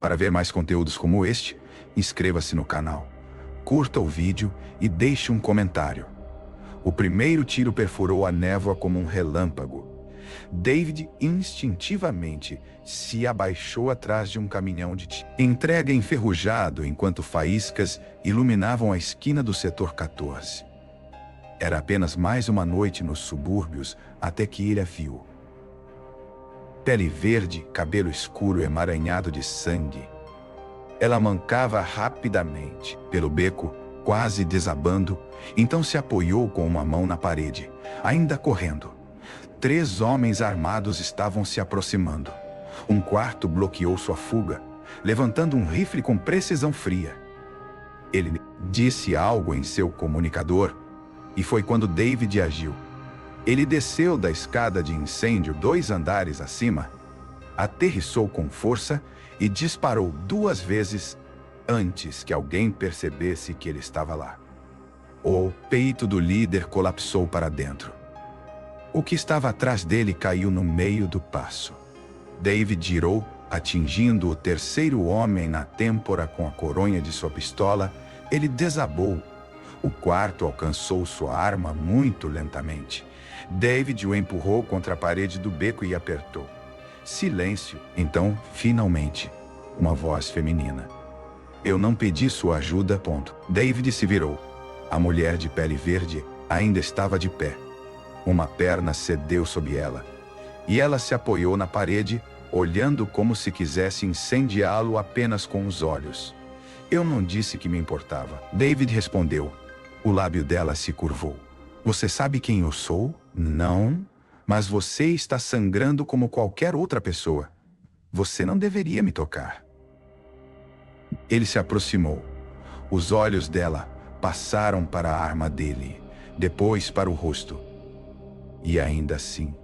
Para ver mais conteúdos como este, inscreva-se no canal, curta o vídeo e deixe um comentário. O primeiro tiro perfurou a névoa como um relâmpago. David instintivamente se abaixou atrás de um caminhão de entrega enferrujado enquanto faíscas iluminavam a esquina do setor 14. Era apenas mais uma noite nos subúrbios até que ele a viu. Pele verde, cabelo escuro emaranhado de sangue. Ela mancava rapidamente pelo beco, quase desabando, então se apoiou com uma mão na parede, ainda correndo. 3 homens armados estavam se aproximando. Um quarto bloqueou sua fuga, levantando um rifle com precisão fria. Ele disse algo em seu comunicador, e foi quando David agiu. Ele desceu da escada de incêndio 2 andares acima, aterrissou com força e disparou 2 vezes antes que alguém percebesse que ele estava lá. O peito do líder colapsou para dentro. O que estava atrás dele caiu no meio do passo. David girou, atingindo o 3º homem na têmpora com a coronha de sua pistola. Ele desabou. O quarto alcançou sua arma muito lentamente. David o empurrou contra a parede do beco e apertou. Silêncio. Então, finalmente, uma voz feminina. Eu não pedi sua ajuda. David se virou. A mulher de pele verde ainda estava de pé. Uma perna cedeu sob ela, e ela se apoiou na parede, olhando como se quisesse incendiá-lo apenas com os olhos. Eu não disse que me importava. David respondeu. O lábio dela se curvou. Você sabe quem eu sou? Não, mas você está sangrando como qualquer outra pessoa. Você não deveria me tocar. Ele se aproximou. Os olhos dela passaram para a arma dele, depois para o rosto. E ainda assim,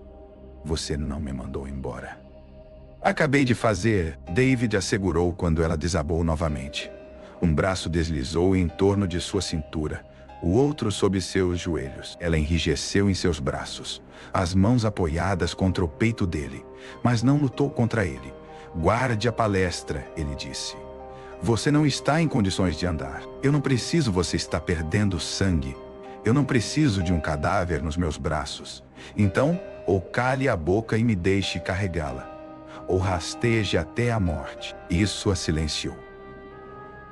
você não me mandou embora. Acabei de fazer, David assegurou quando ela desabou novamente. Um braço deslizou em torno de sua cintura, o outro sob seus joelhos. Ela enrijeceu em seus braços, as mãos apoiadas contra o peito dele, mas não lutou contra ele. Guarde a palestra, ele disse. Você não está em condições de andar. Eu não preciso você estar perdendo sangue. Eu não preciso de um cadáver nos meus braços. Então, ou cale a boca e me deixe carregá-la, ou rasteje até a morte. Isso a silenciou.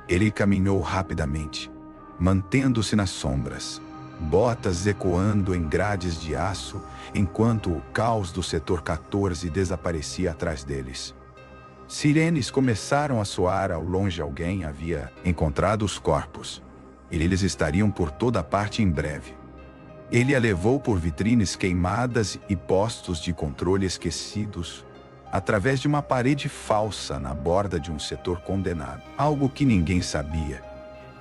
Ele caminhou rapidamente, mantendo-se nas sombras, botas ecoando em grades de aço, enquanto o caos do setor 14 desaparecia atrás deles. Sirenes começaram a soar ao longe. Alguém havia encontrado os corpos. Eles estariam por toda parte em breve. Ele a levou por vitrines queimadas e postos de controle esquecidos, através de uma parede falsa na borda de um setor condenado. Algo que ninguém sabia.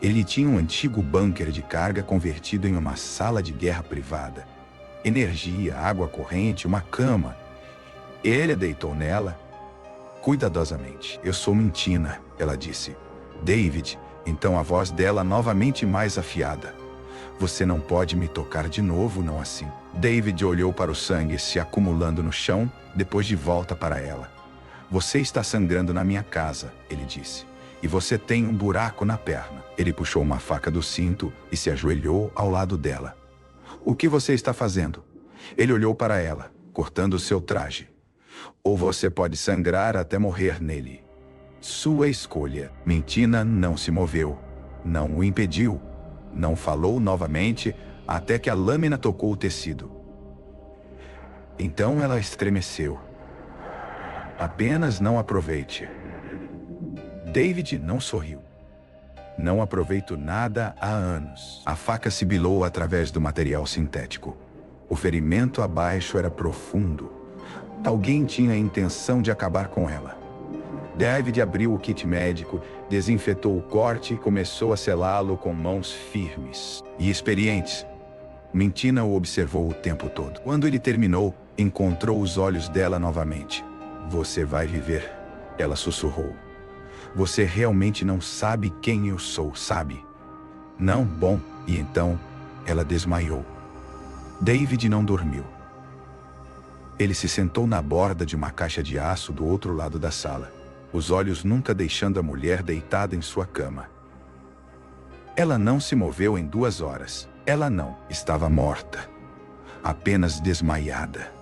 Ele tinha um antigo bunker de carga convertido em uma sala de guerra privada. Energia, água corrente, uma cama. Ele a deitou nela, cuidadosamente. Eu sou Mintina, ela disse. David, então a voz dela novamente mais afiada. Você não pode me tocar de novo, não assim. David olhou para o sangue se acumulando no chão, depois de volta para ela. Você está sangrando na minha casa, ele disse. E você tem um buraco na perna. Ele puxou uma faca do cinto e se ajoelhou ao lado dela. O que você está fazendo? Ele olhou para ela, cortando seu traje. Ou você pode sangrar até morrer nele. Sua escolha. Mintina não se moveu. Não o impediu. Não falou novamente até que a lâmina tocou o tecido. Então ela estremeceu. Apenas não aproveite. David não sorriu. Não aproveito nada há anos. A faca sibilou através do material sintético. O ferimento abaixo era profundo. Alguém tinha a intenção de acabar com ela. David abriu o kit médico, desinfetou o corte e começou a selá-lo com mãos firmes e experientes. Mintina o observou o tempo todo. Quando ele terminou, encontrou os olhos dela novamente. Você vai viver, ela sussurrou. Você realmente não sabe quem eu sou, sabe? Não, bom, e então, ela desmaiou. David não dormiu. Ele se sentou na borda de uma caixa de aço do outro lado da sala. os olhos nunca deixando a mulher deitada em sua cama. Ela não se moveu em 2 horas. Ela não estava morta, apenas desmaiada.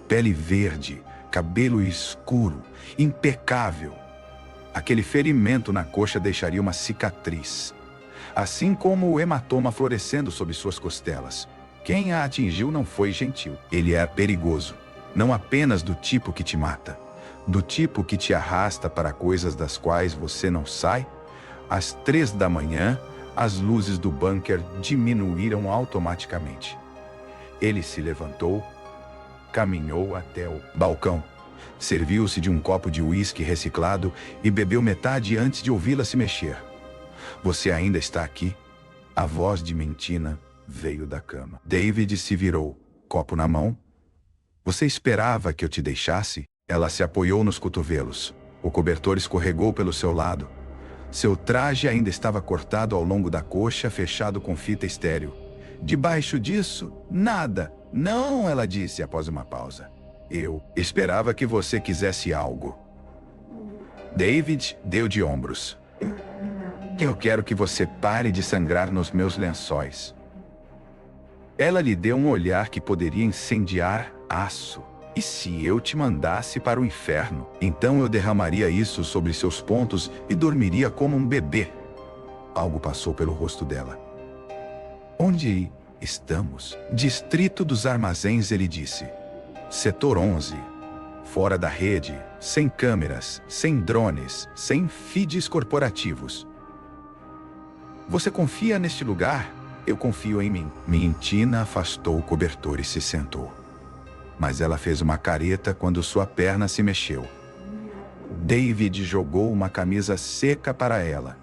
Pele verde, cabelo escuro, impecável. Aquele ferimento na coxa deixaria uma cicatriz, assim como o hematoma florescendo sob suas costelas. Quem a atingiu não foi gentil. Ele é perigoso, não apenas do tipo que te mata, do tipo que te arrasta para coisas das quais você não sai. Às 3 da manhã, as luzes do bunker diminuíram automaticamente. Ele se levantou, caminhou até o balcão, serviu-se de um copo de uísque reciclado e bebeu metade antes de ouvi-la se mexer. Você ainda está aqui? A voz de Mentina veio da cama. David se virou, copo na mão. Você esperava que eu te deixasse? Ela se apoiou nos cotovelos. O cobertor escorregou pelo seu lado. Seu traje ainda estava cortado ao longo da coxa, fechado com fita estéril. Debaixo disso, nada. Não, ela disse após uma pausa. Eu esperava que você quisesse algo. David deu de ombros. Eu quero que você pare de sangrar nos meus lençóis. Ela lhe deu um olhar que poderia incendiar aço. E se eu te mandasse para o inferno? Então eu derramaria isso sobre seus pontos e dormiria como um bebê. Algo passou pelo rosto dela. Onde estamos? Distrito dos Armazéns, ele disse. Setor 11. Fora da rede, sem câmeras, sem drones, sem feeds corporativos. Você confia neste lugar? Eu confio em mim. Mentina afastou o cobertor e se sentou. Mas ela fez uma careta quando sua perna se mexeu. David jogou uma camisa seca para ela.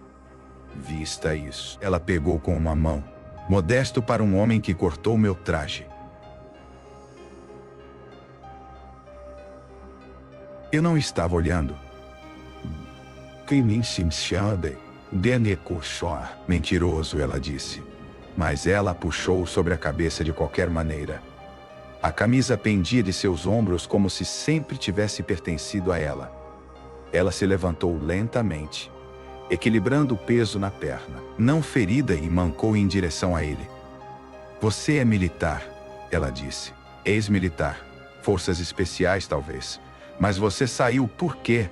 Vista isso. Ela pegou com uma mão. Modesto para um homem que cortou meu traje. Eu não estava olhando. Mentiroso, ela disse. Mas ela a puxou sobre a cabeça de qualquer maneira. A camisa pendia de seus ombros como se sempre tivesse pertencido a ela. Ela se levantou lentamente, equilibrando o peso na perna, não ferida, e mancou em direção a ele. Você é militar, ela disse. Ex-militar. Forças especiais, talvez. Mas você saiu por quê?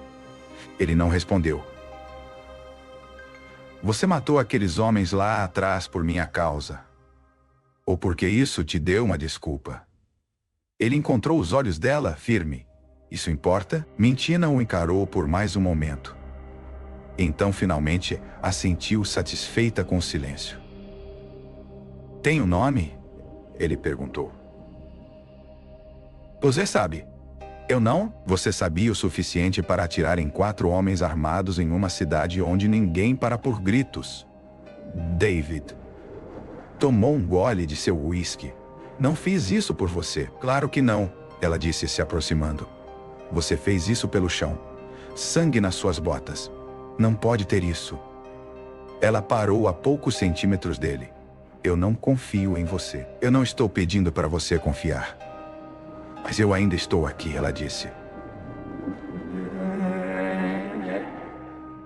Ele não respondeu. Você matou aqueles homens lá atrás por minha causa. Ou porque isso te deu uma desculpa. Ele encontrou os olhos dela firme. Isso importa? Mentina o encarou por mais um momento. Então, finalmente, assentiu satisfeita com o silêncio. Tem um nome? Ele perguntou. Você sabe. Eu não? Você sabia o suficiente para atirar em 4 homens armados em uma cidade onde ninguém para por gritos. David tomou um gole de seu uísque. Não fiz isso por você. Claro que não, ela disse, se aproximando. Você fez isso pelo chão. Sangue nas suas botas. Não pode ter isso. Ela parou a poucos centímetros dele. Eu não confio em você. Eu não estou pedindo para você confiar. Mas eu ainda estou aqui, ela disse.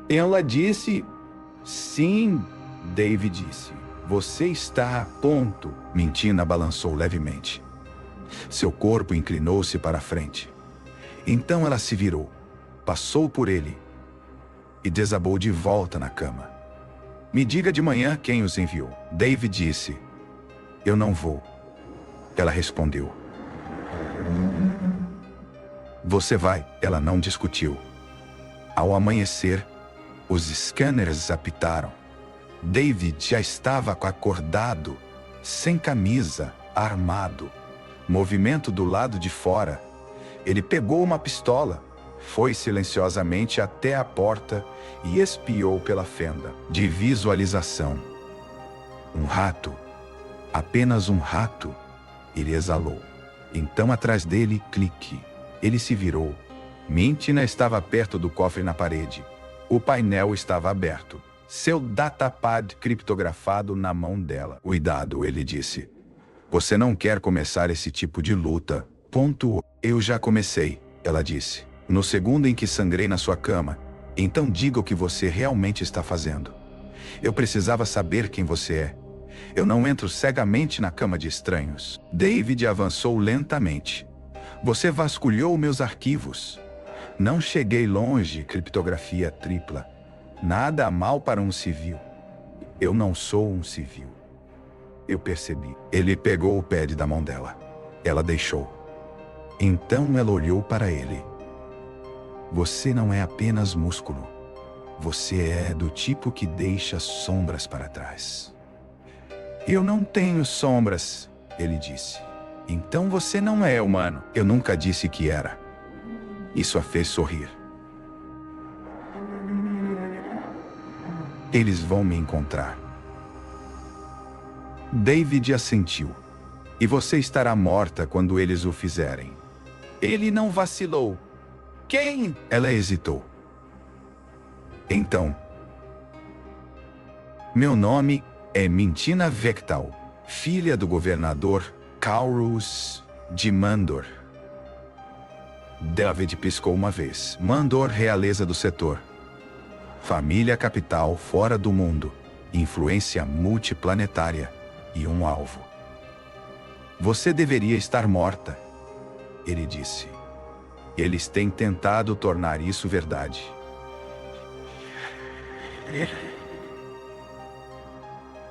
Ela disse... Sim, David disse. Você está a ponto. Mentina balançou levemente. Seu corpo inclinou-se para a frente. Então ela se virou, passou por ele e desabou de volta na cama. Me diga de manhã quem os enviou. David disse. Eu não vou. Ela respondeu. Você vai. Ela não discutiu. Ao amanhecer, os scanners apitaram. David já estava acordado, sem camisa, armado. Movimento do lado de fora. Ele pegou uma pistola, foi silenciosamente até a porta e espiou pela fenda de visualização. Um rato. Apenas um rato. Ele exalou. Então atrás dele, clique. Ele se virou. Mentina estava perto do cofre na parede. O painel estava aberto. Seu datapad criptografado na mão dela. Cuidado, ele disse. Você não quer começar esse tipo de luta. Ponto. Eu já comecei, ela disse. No segundo em que sangrei na sua cama. Então diga o que você realmente está fazendo. Eu precisava saber quem você é. Eu não entro cegamente na cama de estranhos. David avançou lentamente. Você vasculhou meus arquivos. Não cheguei longe, criptografia tripla. Nada mal para um civil. Eu não sou um civil. Eu percebi. Ele pegou o pad da mão dela. Ela deixou. Então ela olhou para ele. Você não é apenas músculo. Você é do tipo que deixa sombras para trás. Eu não tenho sombras, ele disse. Então você não é humano. Eu nunca disse que era. Isso a fez sorrir. Eles vão me encontrar. David assentiu. E você estará morta quando eles o fizerem. Ele não vacilou. Quem? Ela hesitou. Então, meu nome é Mintina Vectal, filha do governador Kaurus de Mandor. David piscou uma vez. Mandor, realeza do setor. Família capital fora do mundo. Influência multiplanetária e um alvo. Você deveria estar morta, ele disse. Eles têm tentado tornar isso verdade.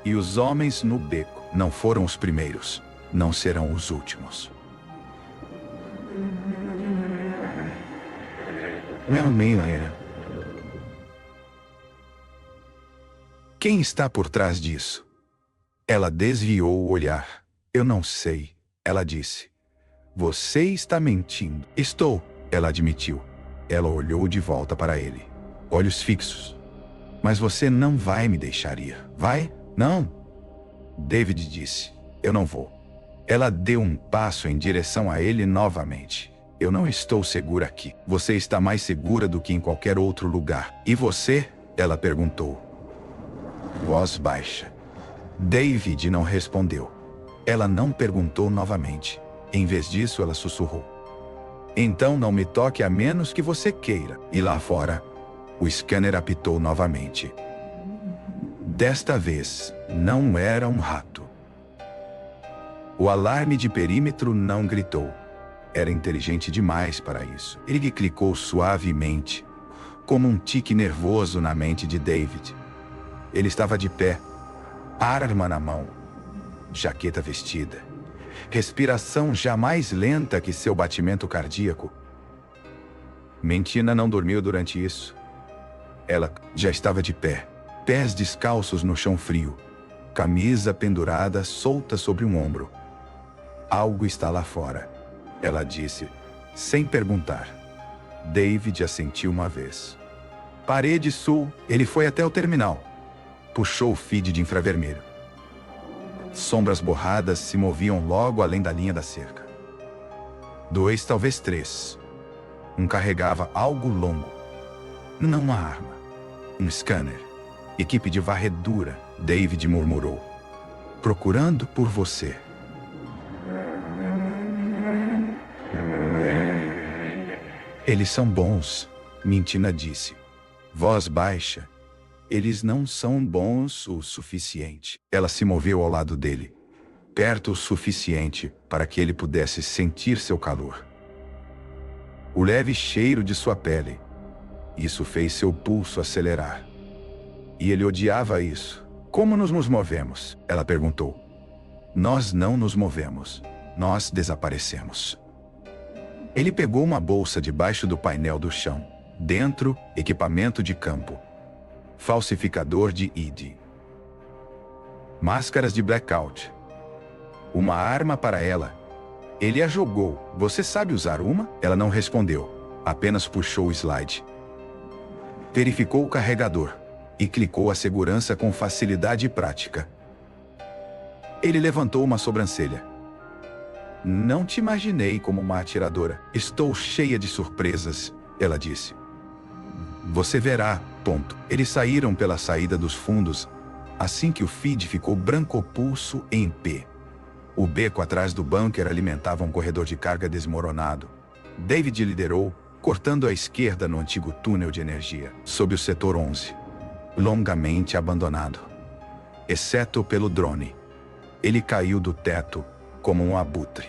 E os homens no beco não foram os primeiros, não serão os últimos. Quem está por trás disso? Ela desviou o olhar. Eu não sei, ela disse. Você está mentindo. Estou, ela admitiu. Ela olhou de volta para ele. Olhos fixos. Mas você não vai me deixar ir, vai? Não. David disse. Eu não vou. Ela deu um passo em direção a ele novamente. Eu não estou segura aqui. Você está mais segura do que em qualquer outro lugar. E você? Ela perguntou. Voz baixa. David não respondeu. Ela não perguntou novamente. Em vez disso, ela sussurrou. Então não me toque a menos que você queira. E lá fora, o scanner apitou novamente. Desta vez, não era um rato. O alarme de perímetro não gritou. Era inteligente demais para isso. Ele clicou suavemente, como um tique nervoso na mente de David. Ele estava de pé, arma na mão, jaqueta vestida, respiração já mais lenta que seu batimento cardíaco. Mintina não dormiu durante isso. Ela já estava de pé, pés descalços no chão frio, camisa pendurada solta sobre um ombro. Algo está lá fora, ela disse, sem perguntar. David assentiu uma vez. Parede sul, ele foi até o terminal. Puxou o feed de infravermelho. Sombras borradas se moviam logo além da linha da cerca. 2, talvez 3. Um carregava algo longo. Não uma arma. Um scanner. Equipe de varredura, David murmurou. Procurando por você. Eles são bons, Mintina disse. Voz baixa. Eles não são bons o suficiente. Ela se moveu ao lado dele, perto o suficiente para que ele pudesse sentir seu calor. O leve cheiro de sua pele. Isso fez seu pulso acelerar. E ele odiava isso. Como nos movemos? Ela perguntou. Nós não nos movemos. Nós desaparecemos. Ele pegou uma bolsa debaixo do painel do chão. Dentro, equipamento de campo. Falsificador de ID. Máscaras de blackout. Uma arma para ela. Ele a jogou. Você sabe usar uma? Ela não respondeu. Apenas puxou o slide. Verificou o carregador. E clicou a segurança com facilidade prática. Ele levantou uma sobrancelha. Não te imaginei como uma atiradora. Estou cheia de surpresas, ela disse. Você verá, ponto. Eles saíram pela saída dos fundos, assim que o feed ficou branco-pulso em pé. O beco atrás do bunker alimentava um corredor de carga desmoronado. David liderou, cortando à esquerda no antigo túnel de energia, sob o setor 11, longamente abandonado, exceto pelo drone. Ele caiu do teto como um abutre,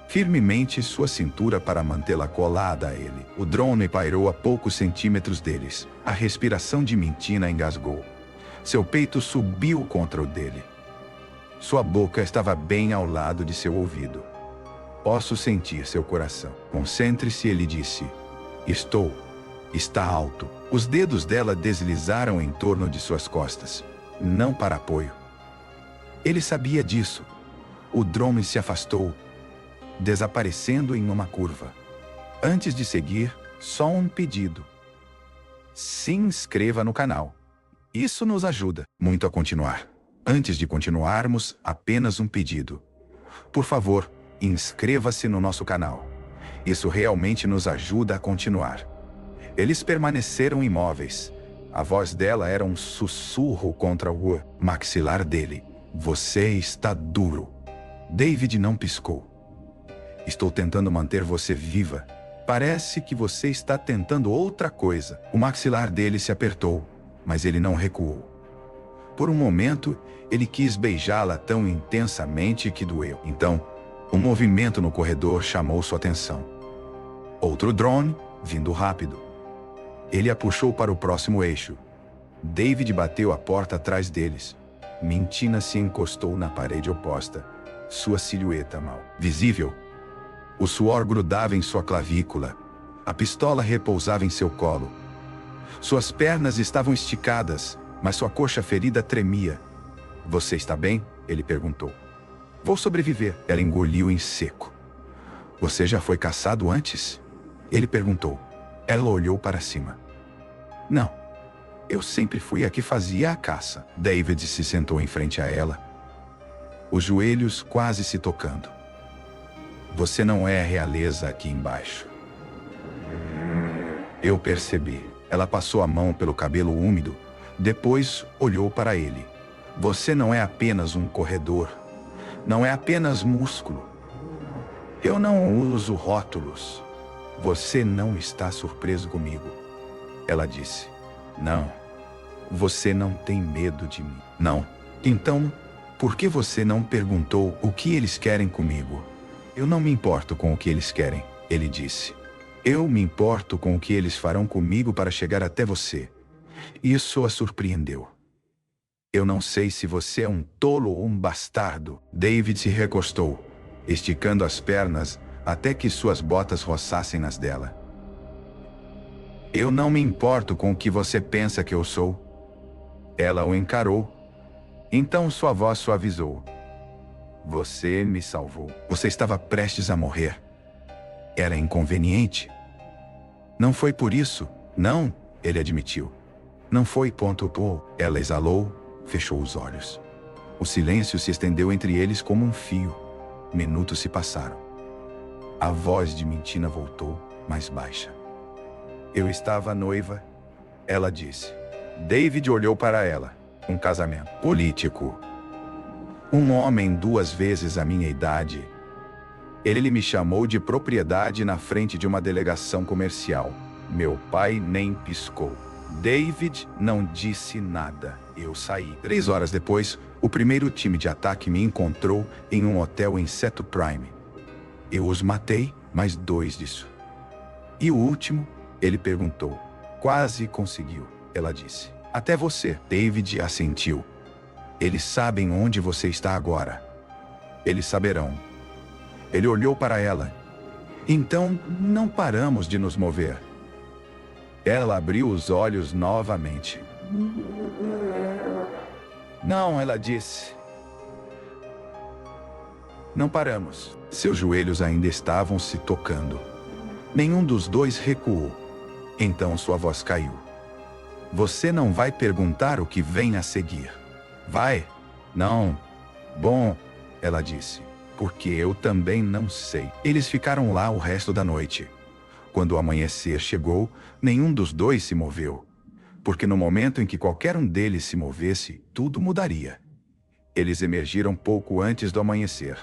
firmemente sua cintura para mantê-la colada a ele. O drone pairou a poucos centímetros deles. A respiração de Mintina engasgou. Seu peito subiu contra o dele. Sua boca estava bem ao lado de seu ouvido. Posso sentir seu coração. Concentre-se, ele disse. Estou. Está alto. Os dedos dela deslizaram em torno de suas costas. Não para apoio. Ele sabia disso. O drone se afastou, desaparecendo em uma curva. Antes de seguir, só um pedido. Se inscreva no canal. Isso nos ajuda muito a continuar. Antes de continuarmos, apenas um pedido. Por favor, inscreva-se no nosso canal. Isso realmente nos ajuda a continuar. Eles permaneceram imóveis. A voz dela era um sussurro contra o maxilar dele. Você está duro. David não piscou. Estou tentando manter você viva. Parece que você está tentando outra coisa. O maxilar dele se apertou, mas ele não recuou. Por um momento, ele quis beijá-la tão intensamente que doeu. Então, um movimento no corredor chamou sua atenção. Outro drone, vindo rápido. Ele a puxou para o próximo eixo. David bateu a porta atrás deles. Mintina se encostou na parede oposta, sua silhueta mal visível. O suor grudava em sua clavícula. A pistola repousava em seu colo. Suas pernas estavam esticadas, mas sua coxa ferida tremia. Você está bem? Ele perguntou. Vou sobreviver. Ela engoliu em seco. Você já foi caçado antes? Ele perguntou. Ela olhou para cima. Não. Eu sempre fui a que fazia a caça. David se sentou em frente a ela, os joelhos quase se tocando. Você não é a realeza aqui embaixo. Eu percebi. Ela passou a mão pelo cabelo úmido, depois olhou para ele. Você não é apenas um corredor. Não é apenas músculo. Eu não uso rótulos. Você não está surpreso comigo. Ela disse. Não. Você não tem medo de mim. Não. Então, por que você não perguntou o que eles querem comigo? Eu não me importo com o que eles querem, ele disse. Eu me importo com o que eles farão comigo para chegar até você. Isso a surpreendeu. Eu não sei se você é um tolo ou um bastardo. David se recostou, esticando as pernas até que suas botas roçassem nas dela. Eu não me importo com o que você pensa que eu sou. Ela o encarou. Então sua voz suavizou. Você me salvou. Você estava prestes a morrer. Era inconveniente. Não foi por isso. Não, ele admitiu. Não foi ponto. Ela exalou, fechou os olhos. O silêncio se estendeu entre eles como um fio. Minutos se passaram. A voz de Mintina voltou, mais baixa. Eu estava noiva, ela disse. David olhou para ela. Um casamento político. Um homem 2 vezes a minha idade. Ele me chamou de propriedade na frente de uma delegação comercial. Meu pai nem piscou. David não disse nada. Eu saí. 3 horas depois, o primeiro time de ataque me encontrou em um hotel em Seto Prime. Eu os matei, mais 2 disso. E o último? Ele perguntou. Quase conseguiu, ela disse. Até você. David assentiu. Eles sabem onde você está agora. Eles saberão. Ele olhou para ela. Então, não paramos de nos mover. Ela abriu os olhos novamente. Não, ela disse. Não paramos. Seus joelhos ainda estavam se tocando. Nenhum dos dois recuou. Então sua voz caiu. Você não vai perguntar o que vem a seguir. Vai? Não. Bom, ela disse. Porque eu também não sei. Eles ficaram lá o resto da noite. Quando o amanhecer chegou, nenhum dos dois se moveu. Porque no momento em que qualquer um deles se movesse, tudo mudaria. Eles emergiram pouco antes do amanhecer.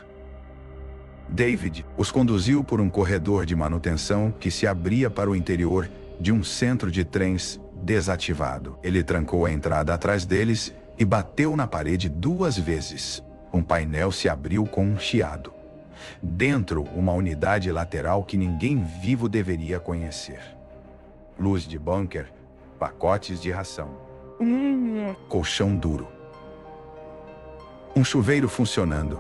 David os conduziu por um corredor de manutenção que se abria para o interior de um centro de trens desativado. Ele trancou a entrada atrás deles e bateu na parede 2 vezes. Um painel se abriu com um chiado. Dentro, uma unidade lateral que ninguém vivo deveria conhecer. Luz de bunker, pacotes de ração. Colchão duro. Um chuveiro funcionando.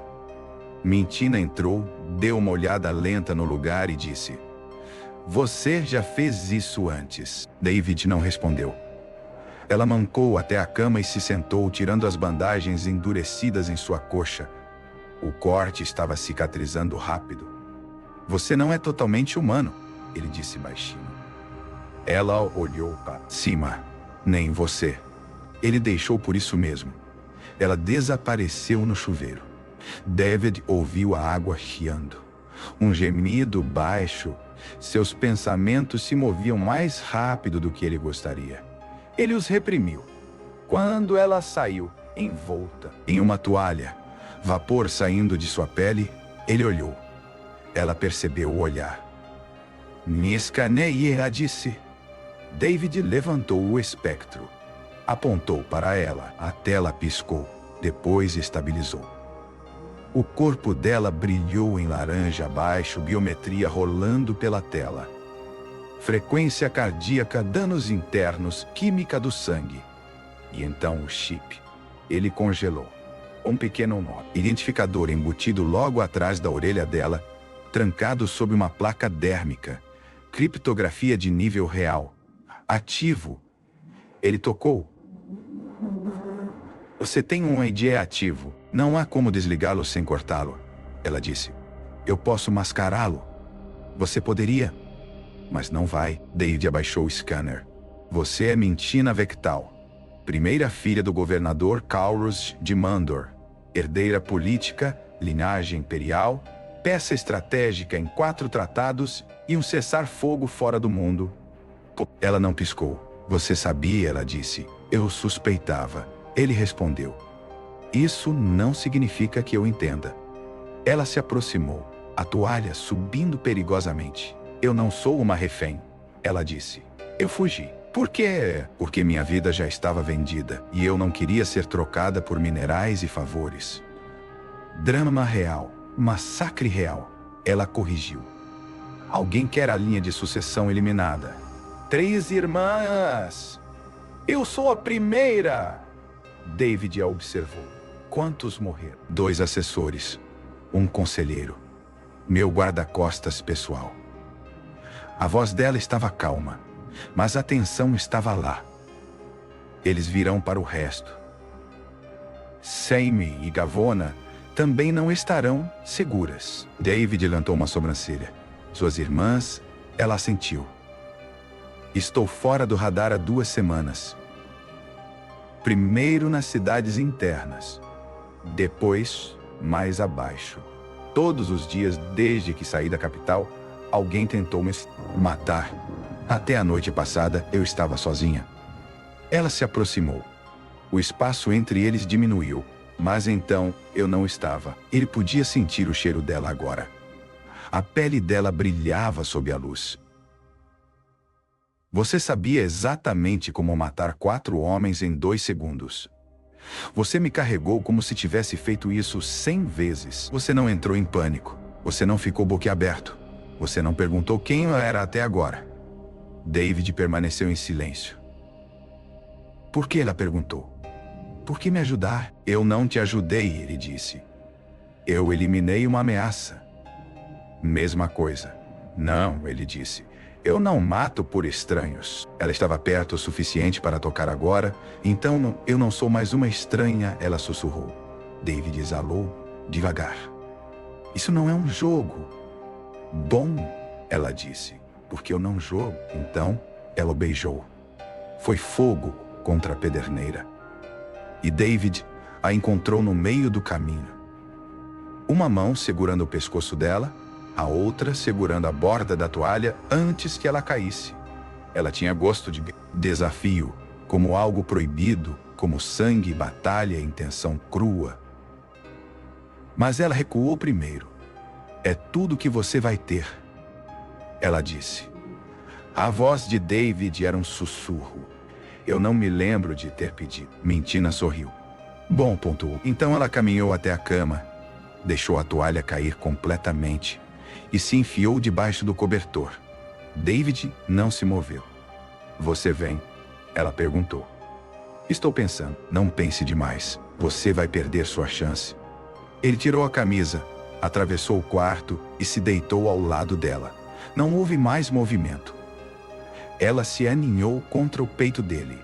Mintina entrou, deu uma olhada lenta no lugar e disse: "Você já fez isso antes." David não respondeu. Ela mancou até a cama e se sentou, tirando as bandagens endurecidas em sua coxa. O corte estava cicatrizando rápido. "Você não é totalmente humano", ele disse baixinho. Ela olhou para cima. "Nem você." Ele deixou por isso mesmo. Ela desapareceu no chuveiro. David ouviu a água chiando. Um gemido baixo. Seus pensamentos se moviam mais rápido do que ele gostaria. Ele os reprimiu. Quando ela saiu, envolta em uma toalha, vapor saindo de sua pele, ele olhou. Ela percebeu o olhar. "Me escaneie", ela disse. David levantou o espectro. Apontou para ela. A tela piscou. Depois estabilizou. O corpo dela brilhou em laranja abaixo, biometria rolando pela tela. Frequência cardíaca, danos internos, química do sangue. E então o chip. Ele congelou. Um pequeno nó, identificador embutido logo atrás da orelha dela, trancado sob uma placa dérmica. Criptografia de nível real. Ativo. Ele tocou. "Você tem um ID ativo. Não há como desligá-lo sem cortá-lo", ela disse. "Eu posso mascará-lo. Você poderia?" "Mas não vai." David abaixou o scanner. "Você é Mintina Vectal, primeira filha do governador Kaurus de Mandor, herdeira política, linhagem imperial, peça estratégica em 4 tratados e um cessar-fogo fora do mundo." Ela não piscou. "Você sabia", ela disse. "Eu suspeitava." Ele respondeu. "Isso não significa que eu entenda." Ela se aproximou, a toalha subindo perigosamente. "Eu não sou uma refém", ela disse. "Eu fugi." "Por quê?" "Porque minha vida já estava vendida e eu não queria ser trocada por minerais e favores." "Drama real, massacre real", ela corrigiu. "Alguém quer a linha de sucessão eliminada." 3 irmãs! "Eu sou a primeira!" David a observou. "Quantos morreram?" 2 assessores. Um conselheiro. Meu guarda-costas pessoal." A voz dela estava calma, mas a tensão estava lá. "Eles virão para o resto. Saime e Gavona também não estarão seguras." David levantou uma sobrancelha. "Suas irmãs?" Ela assentiu. "Estou fora do radar há 2 semanas. Primeiro nas cidades internas. Depois, mais abaixo. Todos os dias desde que saí da capital, alguém tentou me matar. Até a noite passada, eu estava sozinha." Ela se aproximou. O espaço entre eles diminuiu, mas então eu não estava. Ele podia sentir o cheiro dela agora. A pele dela brilhava sob a luz. "Você sabia exatamente como matar 4 homens em 2 segundos. Você me carregou como se tivesse feito isso 100 vezes. Você não entrou em pânico. Você não ficou boquiaberto. Você não perguntou quem eu era até agora." David permaneceu em silêncio. "Por que?" ela perguntou. "Por que me ajudar?" "Eu não te ajudei", ele disse. "Eu eliminei uma ameaça." "Mesma coisa." "Não", ele disse. "Eu não mato por estranhos." Ela estava perto o suficiente para tocar agora, então eu não sou mais uma estranha, ela sussurrou. David exalou, devagar. "Isso não é um jogo." "Bom", ela disse, "porque eu não jogo." Então, ela o beijou. Foi fogo contra a pederneira. E David a encontrou no meio do caminho. Uma mão segurando o pescoço dela, a outra segurando a borda da toalha antes que ela caísse. Ela tinha gosto de desafio, como algo proibido, como sangue, batalha e intenção crua. Mas ela recuou primeiro. É tudo que você vai ter, ela disse. A voz de David era um sussurro. Eu não me lembro de ter pedido. Mentina sorriu. Bom, pontuou. Então ela caminhou até a cama, deixou a toalha cair completamente e se enfiou debaixo do cobertor. David não se moveu. Você vem? Ela perguntou. Estou pensando. Não pense demais. Você vai perder sua chance. Ele tirou a camisa, atravessou o quarto e se deitou ao lado dela. Não houve mais movimento. Ela se aninhou contra o peito dele,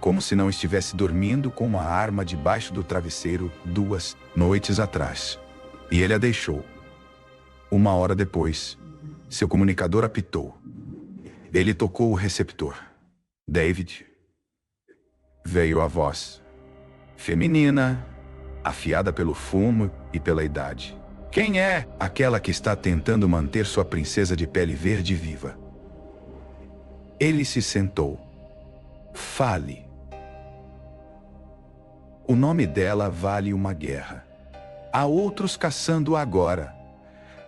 como se não estivesse dormindo com uma arma debaixo do travesseiro 2 noites atrás. E ele a deixou. 1 hora depois, seu comunicador apitou. Ele tocou o receptor. David. Veio a voz. Feminina, afiada pelo fumo e pela idade. Quem é? Aquela que está tentando manter sua princesa de pele verde viva. Ele se sentou. Fale. O nome dela vale uma guerra. Há outros caçando agora.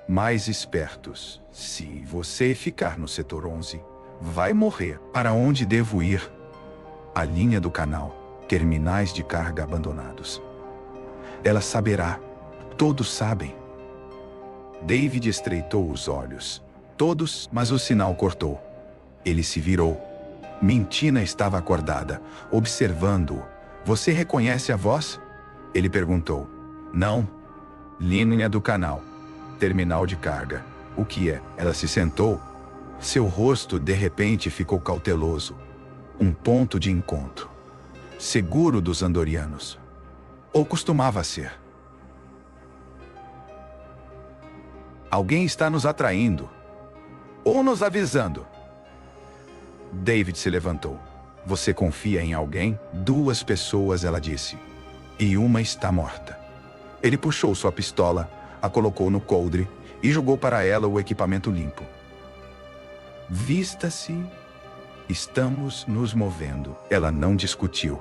Mais espertos. Se você ficar no setor 11, vai morrer. Para onde devo ir? A linha do canal. Terminais de carga abandonados. Ela saberá. Todos sabem. David estreitou os olhos. Todos, mas o sinal cortou. Ele se virou. Mentina estava acordada, observando-o. Você reconhece a voz? Ele perguntou. Não. Linha do canal. Terminal de carga. O que é? Ela se sentou. Seu rosto de repente ficou cauteloso. Um ponto de encontro. Seguro dos andorianos. Ou costumava ser. Alguém está nos atraindo. Ou nos avisando. David se levantou. Você confia em alguém? 2 pessoas, ela disse. E uma está morta. Ele puxou sua pistola, a colocou no coldre e jogou para ela o equipamento limpo. Vista-se. Estamos nos movendo. Ela não discutiu.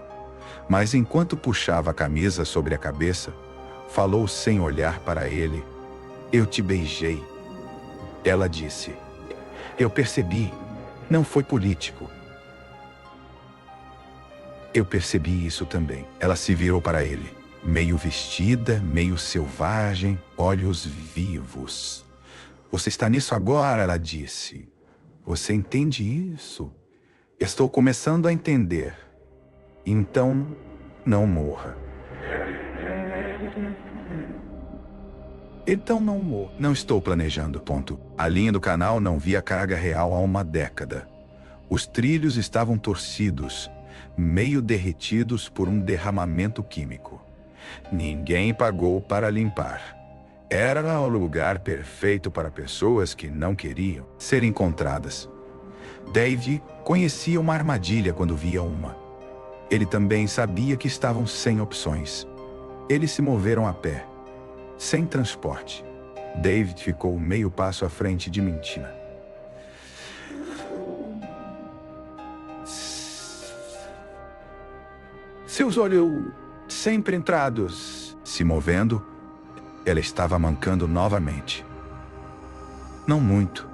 Mas enquanto puxava a camisa sobre a cabeça, falou sem olhar para ele. Eu te beijei. Ela disse. Eu percebi. Não foi político. Eu percebi isso também. Ela se virou para ele. Meio vestida, meio selvagem, olhos vivos. Você está nisso agora, ela disse. Você entende isso? Estou começando a entender. Então, não morra. Então não morra. Não estou planejando, ponto. A linha do canal não via carga real há 1 década. Os trilhos estavam torcidos, meio derretidos por um derramamento químico. Ninguém pagou para limpar. Era o lugar perfeito para pessoas que não queriam ser encontradas. David conhecia uma armadilha quando via uma. Ele também sabia que estavam sem opções. Eles se moveram a pé, sem transporte. David ficou meio passo à frente de Mentina. Seus olhos sempre entrados, se movendo, ela estava mancando novamente. Não muito,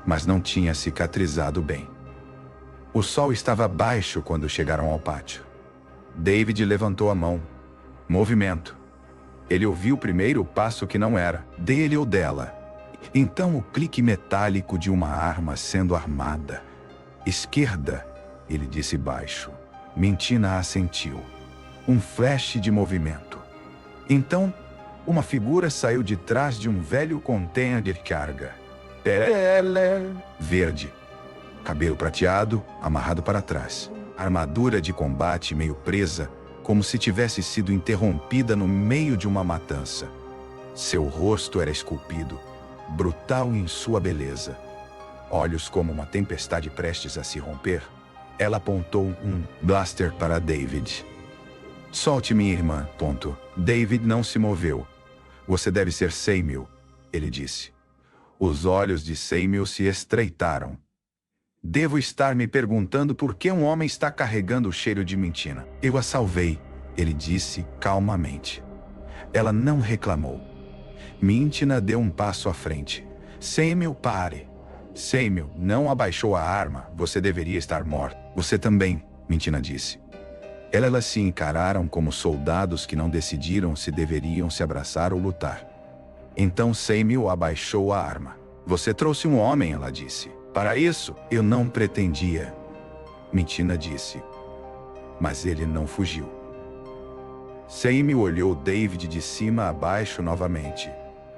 mas não tinha cicatrizado bem. O sol estava baixo quando chegaram ao pátio. David levantou a mão. Movimento. Ele ouviu primeiro o passo que não era, dele ou dela. Então o clique metálico de uma arma sendo armada. Esquerda, ele disse baixo. Mentina assentiu. Um flash de movimento. Então, uma figura saiu de trás de um velho container de carga. Verde. Cabelo prateado, amarrado para trás. Armadura de combate meio presa, como se tivesse sido interrompida no meio de uma matança. Seu rosto era esculpido, brutal em sua beleza. Olhos como uma tempestade prestes a se romper. Ela apontou um blaster para David. Solte minha irmã, ponto. David não se moveu. Você deve ser Samuel, ele disse. Os olhos de Samuel se estreitaram. Devo estar me perguntando por que um homem está carregando o cheiro de Mentina. Eu a salvei, ele disse calmamente. Ela não reclamou. Mintina deu um passo à frente. Samuel, pare. Samuel não abaixou a arma. Você deveria estar morto. Você também, Mintina disse. Elas se encararam como soldados que não decidiram se deveriam se abraçar ou lutar. Então Samuel abaixou a arma. Você trouxe um homem, ela disse. Para isso, eu não pretendia. Mintina disse. Mas ele não fugiu. Samuel olhou David de cima a baixo novamente.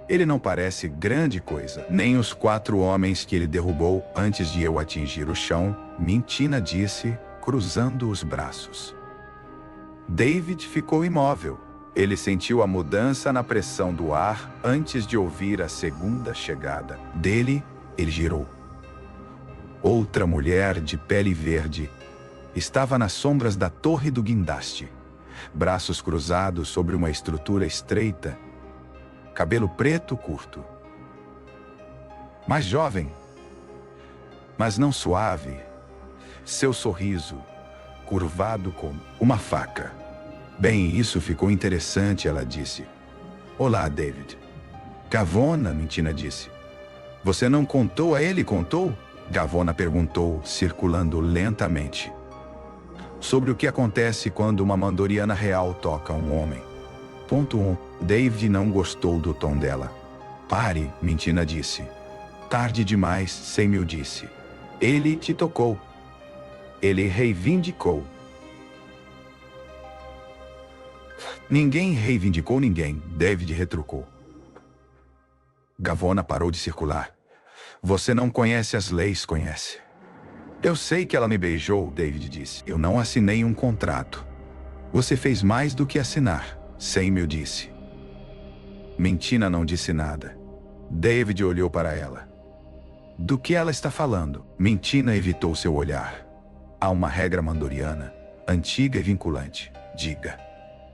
Ele não parece grande coisa, nem os 4 homens que ele derrubou antes de eu atingir o chão, Mintina disse, cruzando os braços. David ficou imóvel. Ele sentiu a mudança na pressão do ar antes de ouvir a segunda chegada dele. Ele girou. Outra mulher de pele verde estava nas sombras da torre do guindaste, braços cruzados sobre uma estrutura estreita, cabelo preto curto. Mais jovem, mas não suave. Seu sorriso, curvado como uma faca. Bem, isso ficou interessante, ela disse. Olá, David. Gavona, Mintina disse. Você não contou a ele, contou? Gavona perguntou, circulando lentamente. Sobre o que acontece quando uma Mandoriana real toca um homem. Ponto 1. David não gostou do tom dela. Pare, Mintina disse. Tarde demais, Samuel disse. Ele te tocou. Ele reivindicou. Ninguém reivindicou ninguém, David retrucou. Gavona parou de circular. Você não conhece as leis, conhece. Eu sei que ela me beijou, David disse. Eu não assinei um contrato. Você fez mais do que assinar, Samuel disse. Mintina não disse nada. David olhou para ela. Do que ela está falando? Mintina evitou seu olhar. Há uma regra mandoriana, antiga e vinculante. Diga.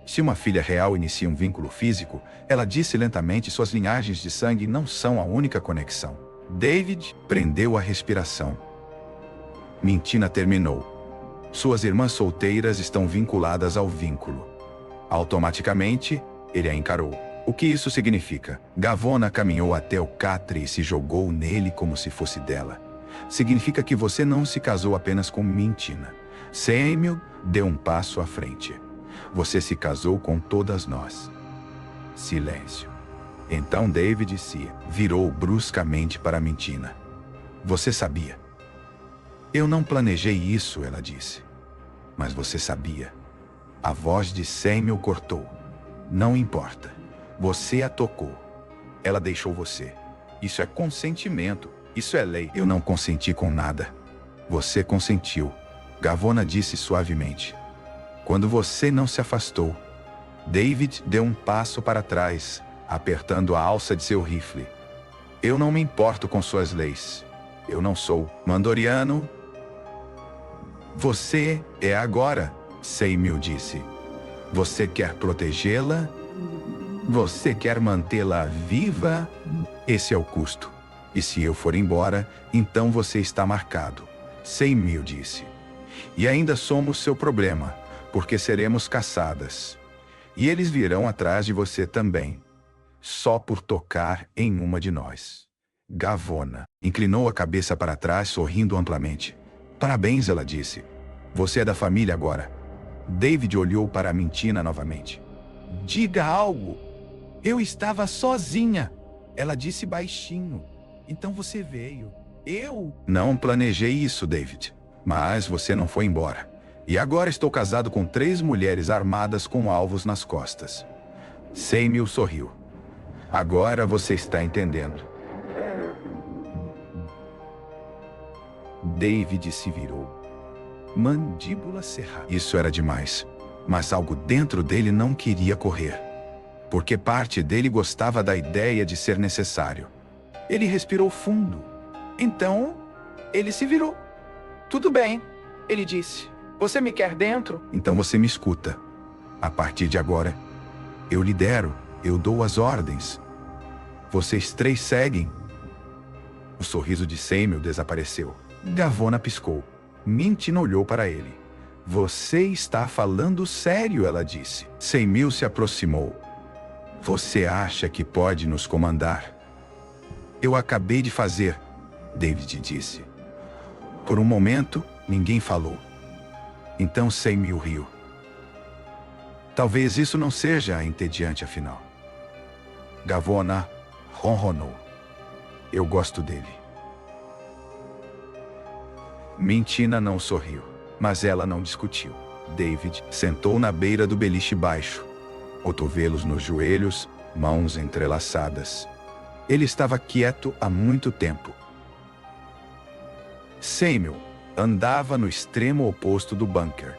Se uma filha real inicia um vínculo físico, ela disse lentamente, suas linhagens de sangue não são a única conexão. David prendeu a respiração. Mintina terminou. Suas irmãs solteiras estão vinculadas ao vínculo. Automaticamente, ele a encarou. O que isso significa? Gavona caminhou até o catre e se jogou nele como se fosse dela. Significa que você não se casou apenas com Mintina. Samuel deu um passo à frente. Você se casou com todas nós. Silêncio. Então David se virou bruscamente para Mintina. Você sabia? Eu não planejei isso, ela disse. Mas você sabia. A voz de Samuel cortou. Não importa. Você a tocou. Ela deixou você. Isso é consentimento. Isso é lei. Eu não consenti com nada. Você consentiu. Gavona disse suavemente. Quando você não se afastou. David deu um passo para trás, apertando a alça de seu rifle. Eu não me importo com suas leis. Eu não sou mandoriano. Você é agora, Samuel disse. Você quer protegê-la? Você quer mantê-la viva? Esse é o custo. E se eu for embora, então você está marcado, Samuel disse. E ainda somos seu problema, porque seremos caçadas. E eles virão atrás de você também, só por tocar em uma de nós. Gavona inclinou a cabeça para trás, sorrindo amplamente. Parabéns, ela disse. Você é da família agora. David olhou para a Mintina novamente. Diga algo. Eu estava sozinha. Ela disse baixinho. Então você veio. Eu? Não planejei isso, David. Mas você não foi embora. E agora estou casado com 3 mulheres armadas com alvos nas costas. Samuel sorriu. Agora você está entendendo. David se virou. Mandíbula cerrada. Isso era demais. Mas algo dentro dele não queria correr. Porque parte dele gostava da ideia de ser necessário. Ele respirou fundo. Então, ele se virou. Tudo bem, ele disse. Você me quer dentro? Então você me escuta. A partir de agora, eu lidero, eu dou as ordens. Vocês 3 seguem. O sorriso de Samuel desapareceu. Gavona piscou. Mintina olhou para ele. Você está falando sério, ela disse. Samuel se aproximou. Você acha que pode nos comandar? Eu acabei de fazer, David disse. Por um momento, ninguém falou. Então Samuel riu. Talvez isso não seja entediante afinal. Gavona ronronou. Eu gosto dele. Mintina não sorriu, mas ela não discutiu. David sentou na beira do beliche baixo, cotovelos nos joelhos, mãos entrelaçadas. Ele estava quieto há muito tempo. Samuel andava no extremo oposto do bunker,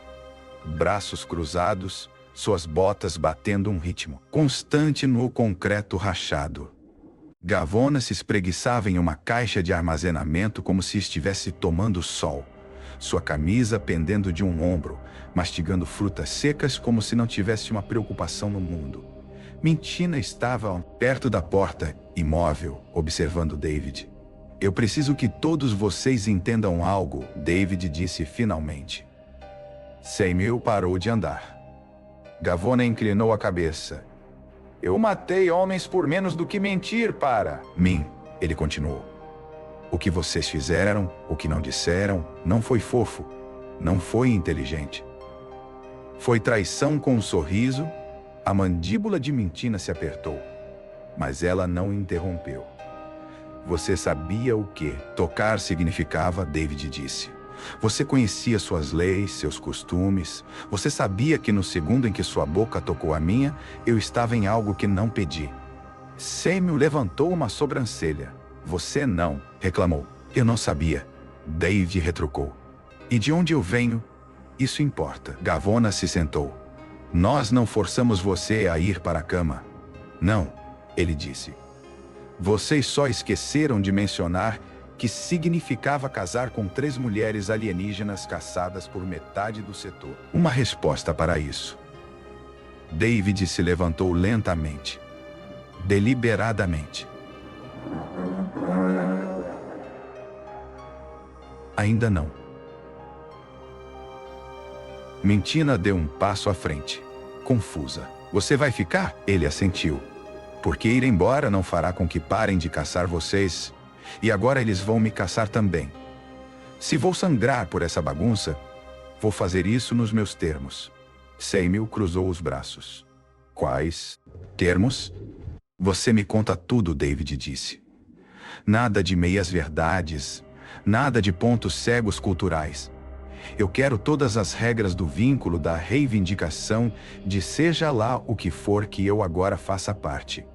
braços cruzados, suas botas batendo um ritmo constante no concreto rachado. Gavona se espreguiçava em uma caixa de armazenamento como se estivesse tomando sol, sua camisa pendendo de um ombro, mastigando frutas secas como se não tivesse uma preocupação no mundo. Mintina estava perto da porta, imóvel, observando David. Eu preciso que todos vocês entendam algo, David disse finalmente. Samuel parou de andar. Gavona inclinou a cabeça. Eu matei homens por menos do que mentir para mim, ele continuou. O que vocês fizeram, o que não disseram, não foi fofo, não foi inteligente. Foi traição com um sorriso. A mandíbula de Mintina se apertou, mas ela não interrompeu. Você sabia o que tocar significava, David disse. Você conhecia suas leis, seus costumes. Você sabia que no segundo em que sua boca tocou a minha, eu estava em algo que não pedi. Samuel levantou uma sobrancelha. Você não, reclamou. Eu não sabia. David retrucou. E de onde eu venho? Isso importa. Gavona se sentou. Nós não forçamos você a ir para a cama. Não, ele disse. Vocês só esqueceram de mencionar que significava casar com 3 mulheres alienígenas caçadas por metade do setor. Uma resposta para isso. David se levantou lentamente, deliberadamente. Ainda não. Mintina deu um passo à frente, confusa. Você vai ficar? Ele assentiu. Porque ir embora não fará com que parem de caçar vocês. E agora eles vão me caçar também. Se vou sangrar por essa bagunça, vou fazer isso nos meus termos. Samuel cruzou os braços. Quais termos? Você me conta tudo, David disse. Nada de meias-verdades, nada de pontos cegos culturais. Eu quero todas as regras do vínculo da reivindicação de seja lá o que for que eu agora faça parte.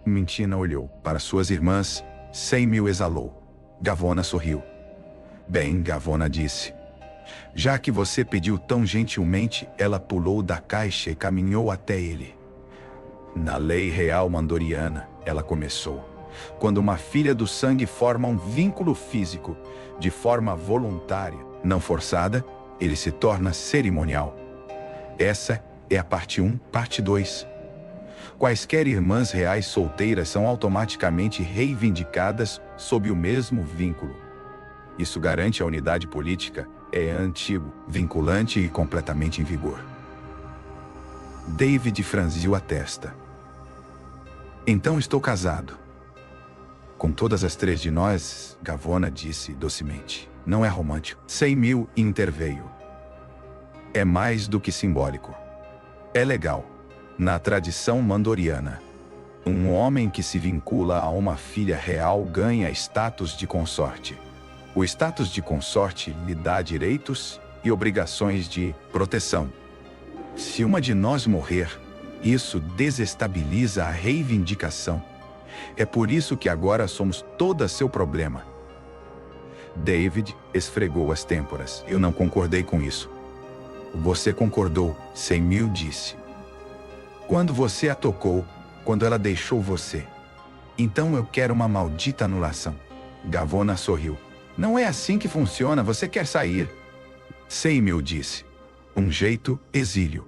Mintina olhou para suas irmãs. Samuel exalou. Gavona sorriu. Bem, Gavona disse. Já que você pediu tão gentilmente, ela pulou da caixa e caminhou até ele. Na lei real mandoriana, ela começou. Quando uma filha do sangue forma um vínculo físico, de forma voluntária, não forçada, ele se torna cerimonial. Essa é a parte 1, parte 2. Quaisquer irmãs reais solteiras são automaticamente reivindicadas sob o mesmo vínculo. Isso garante a unidade política, é antigo, vinculante e completamente em vigor. David franziu a testa. Então estou casado. Com todas as 3 de nós, Gavona disse docemente. Não é romântico. Samuel interveio. É mais do que simbólico. É legal. Na tradição mandoriana, um homem que se vincula a uma filha real ganha status de consorte. O status de consorte lhe dá direitos e obrigações de proteção. Se uma de nós morrer, isso desestabiliza a reivindicação. É por isso que agora somos toda seu problema. David esfregou as têmporas. Eu não concordei com isso. Você concordou, Samuel disse. Quando você a tocou, quando ela deixou você. Então eu quero uma maldita anulação. Gavona sorriu. Não é assim que funciona, você quer sair. Samuel disse. Um jeito exílio.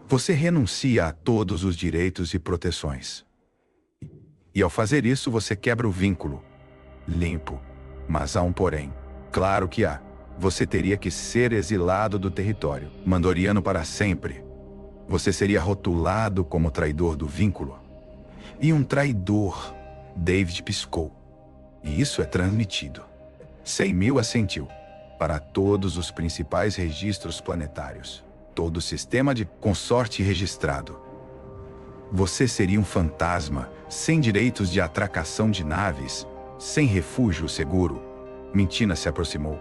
Você renuncia a todos os direitos e proteções. E ao fazer isso você quebra o vínculo. Limpo. Mas há um porém. Claro que há. Você teria que ser exilado do território mandoriano para sempre. Você seria rotulado como traidor do vínculo. E um traidor, David piscou. E isso é transmitido. 100.000 assentiu. Para todos os principais registros planetários. Todo o sistema de consorte registrado. Você seria um fantasma, sem direitos de atracação de naves, sem refúgio seguro. Mentina se aproximou.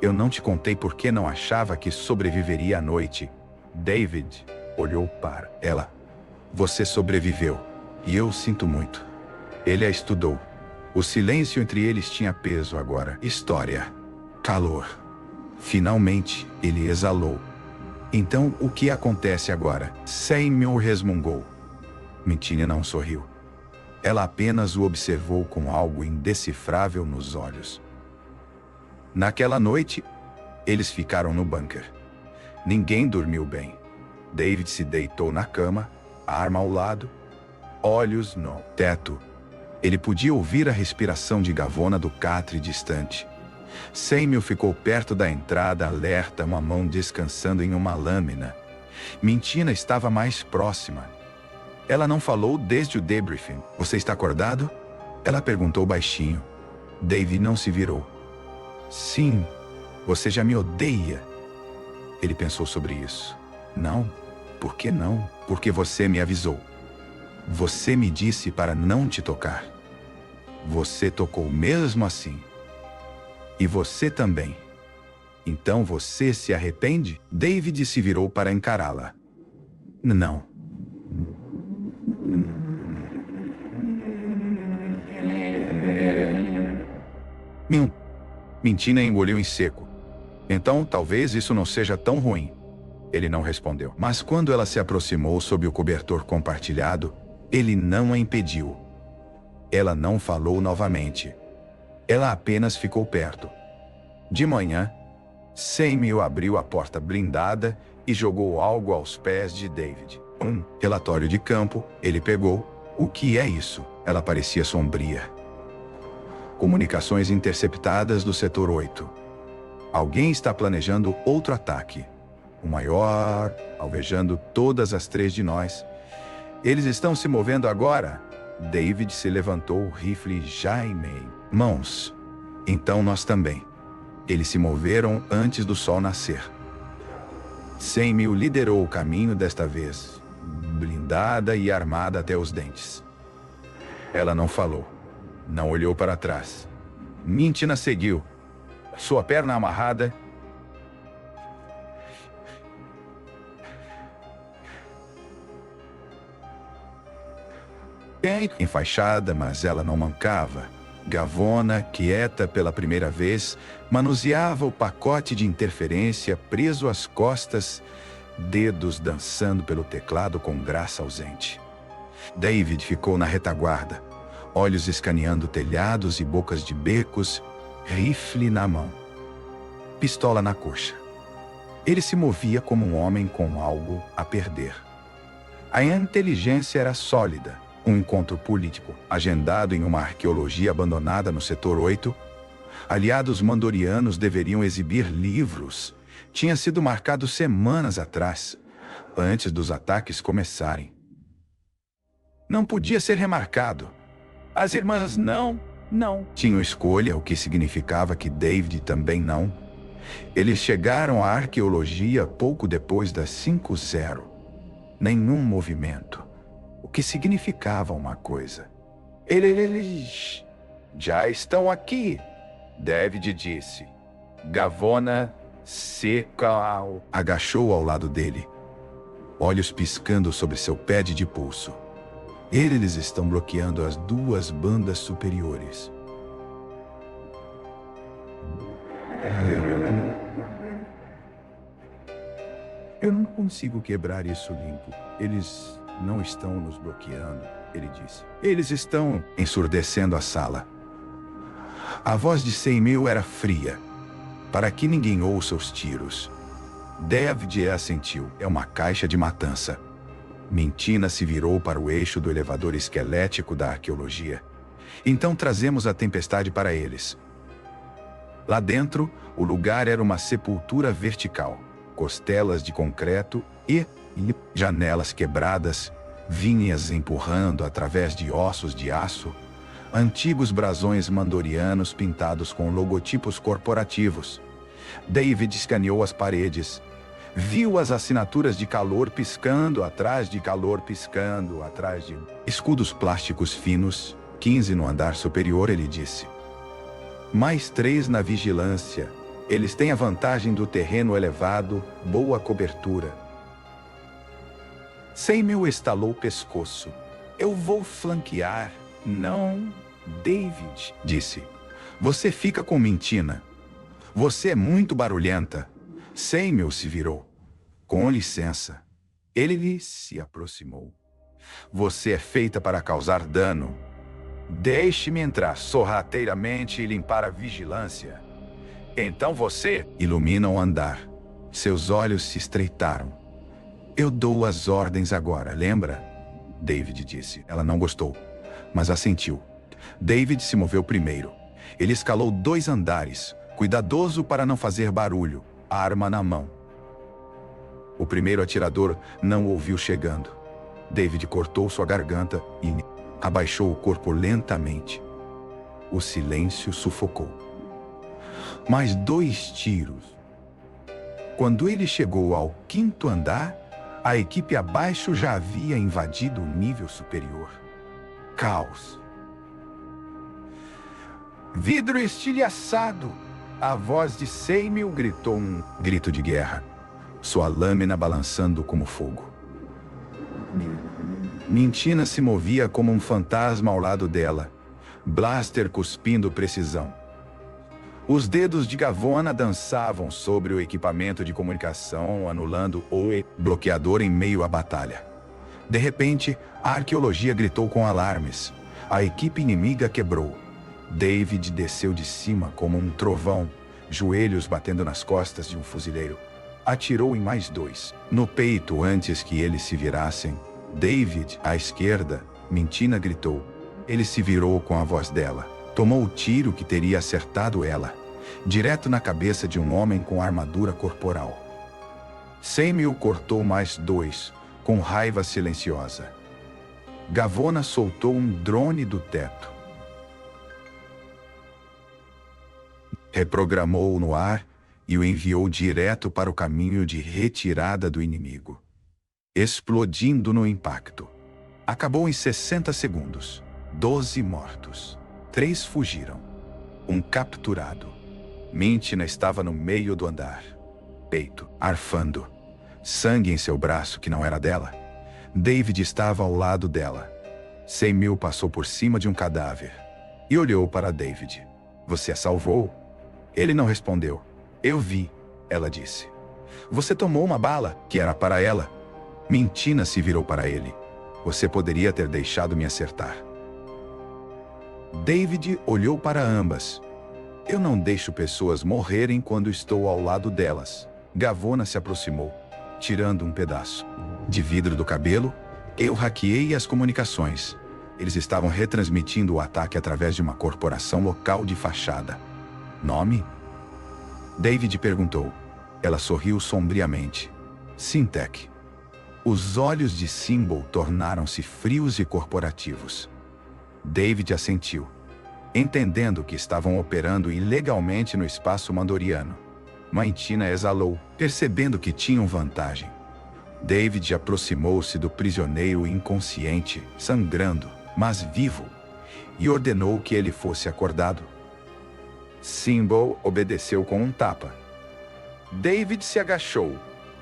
Eu não te contei porque não achava que sobreviveria à noite. David olhou para ela. Você sobreviveu. E eu sinto muito. Ele a estudou. O silêncio entre eles tinha peso agora. História. Calor. Finalmente, ele exalou. Então, o que acontece agora? Samuel resmungou. Mentina não sorriu. Ela apenas o observou com algo indecifrável nos olhos. Naquela noite, eles ficaram no bunker. Ninguém dormiu bem. David se deitou na cama, a arma ao lado, olhos no teto. Ele podia ouvir a respiração de Gavona do catre distante. Samuel ficou perto da entrada, alerta, uma mão descansando em uma lâmina. Mentina estava mais próxima. Ela não falou desde o debriefing. Você está acordado? Ela perguntou baixinho. David não se virou. Sim, você já me odeia. Ele pensou sobre isso. Não. Por que não? Porque você me avisou. Você me disse para não te tocar. Você tocou mesmo assim. E você também. Então você se arrepende? David se virou para encará-la. Não. Mentina engoliu em seco. Então talvez isso não seja tão ruim. Ele não respondeu. Mas quando ela se aproximou sob o cobertor compartilhado, ele não a impediu. Ela não falou novamente. Ela apenas ficou perto. De manhã, Samuel abriu a porta blindada e jogou algo aos pés de David. Um relatório de campo, ele pegou. O que é isso? Ela parecia sombria. Comunicações interceptadas do setor 8. Alguém está planejando outro ataque. O maior, alvejando todas as 3 de nós. Eles estão se movendo agora. David se levantou, o rifle já em mãos. Então nós também. Eles se moveram antes do sol nascer. Samuel liderou o caminho desta vez, blindada e armada até os dentes. Ela não falou. Não olhou para trás. Mentina seguiu. Sua perna amarrada. Enfaixada, mas ela não mancava. Gavona, quieta pela primeira vez, manuseava o pacote de interferência preso às costas, dedos dançando pelo teclado com graça ausente. David ficou na retaguarda, olhos escaneando telhados e bocas de becos, rifle na mão, pistola na coxa. Ele se movia como um homem com algo a perder. A inteligência era sólida. Um encontro político, agendado em uma arqueologia abandonada no setor 8. Aliados mandorianos deveriam exibir livros. Tinha sido marcado semanas atrás, antes dos ataques começarem. Não podia ser remarcado. As irmãs não tinham escolha, o que significava que David também não. Eles chegaram à arqueologia pouco depois das 5:0. Nenhum movimento. O que significava uma coisa. Eles já estão aqui, David disse. Gavona agachou ao lado dele, olhos piscando sobre seu pad de pulso. Eles estão bloqueando as 2 bandas superiores. Eu não consigo quebrar isso limpo. Eles não estão nos bloqueando, ele disse. Eles estão ensurdecendo a sala. A voz de Samuel era fria, para que ninguém ouça os tiros. David assentiu. É uma caixa de matança. Mentina se virou para o eixo do elevador esquelético da arqueologia. Então trazemos a tempestade para eles. Lá dentro, o lugar era uma sepultura vertical, costelas de concreto e e janelas quebradas, vinhas empurrando através de ossos de aço, antigos brasões mandorianos pintados com logotipos corporativos. David escaneou as paredes. Viu as assinaturas de calor piscando atrás de calor piscando atrás de escudos plásticos finos. 15 no andar superior, ele disse. Mais 3 na vigilância. Eles têm a vantagem do terreno elevado, boa cobertura. Samuel estalou o pescoço. Eu vou flanquear. Não, David, disse. Você fica com Mintina. Você é muito barulhenta. Samuel se virou. Com licença. Ele lhe se aproximou. Você é feita para causar dano. Deixe-me entrar sorrateiramente e limpar a vigilância. Então você ilumina o andar. Seus olhos se estreitaram. Eu dou as ordens agora, lembra? David disse. Ela não gostou, mas assentiu. David se moveu primeiro. Ele escalou 2 andares, cuidadoso para não fazer barulho, a arma na mão. O primeiro atirador não o ouviu chegando. David cortou sua garganta e abaixou o corpo lentamente. O silêncio sufocou. Mais 2 tiros. Quando ele chegou ao 5º andar, a equipe abaixo já havia invadido o nível superior. Caos. Vidro estilhaçado! A voz de Samuel gritou um grito de guerra, sua lâmina balançando como fogo. Mintina se movia como um fantasma ao lado dela, blaster cuspindo precisão. Os dedos de Gavona dançavam sobre o equipamento de comunicação, anulando o bloqueador em meio à batalha. De repente, a arqueologia gritou com alarmes. A equipe inimiga quebrou. David desceu de cima como um trovão, joelhos batendo nas costas de um fuzileiro. Atirou em mais 2, no peito antes que eles se virassem. David, à esquerda, Mintina gritou. Ele se virou com a voz dela. Tomou o tiro que teria acertado ela, direto na cabeça de um homem com armadura corporal. Samuel cortou mais 2, com raiva silenciosa. Gavona soltou um drone do teto. Reprogramou-o no ar e o enviou direto para o caminho de retirada do inimigo, explodindo no impacto. Acabou em 60 segundos. 12 mortos. 3 fugiram. 1 capturado. Mintina estava no meio do andar. Peito, arfando. Sangue em seu braço que não era dela. David estava ao lado dela. Samuel passou por cima de um cadáver e olhou para David. Você a salvou? Ele não respondeu. Eu vi, ela disse. Você tomou uma bala que era para ela. Mintina se virou para ele. Você poderia ter deixado me acertar. David olhou para ambas. Eu não deixo pessoas morrerem quando estou ao lado delas. Gavona se aproximou, tirando um pedaço de vidro do cabelo. Eu hackeei as comunicações. Eles estavam retransmitindo o ataque através de uma corporação local de fachada. Nome? David perguntou. Ela sorriu sombriamente. Syntec. Os olhos de Symbol tornaram-se frios e corporativos. David assentiu, entendendo que estavam operando ilegalmente no espaço mandoriano. Mintina exalou, percebendo que tinham vantagem. David aproximou-se do prisioneiro inconsciente, sangrando, mas vivo, e ordenou que ele fosse acordado. Symbol obedeceu com um tapa. David se agachou,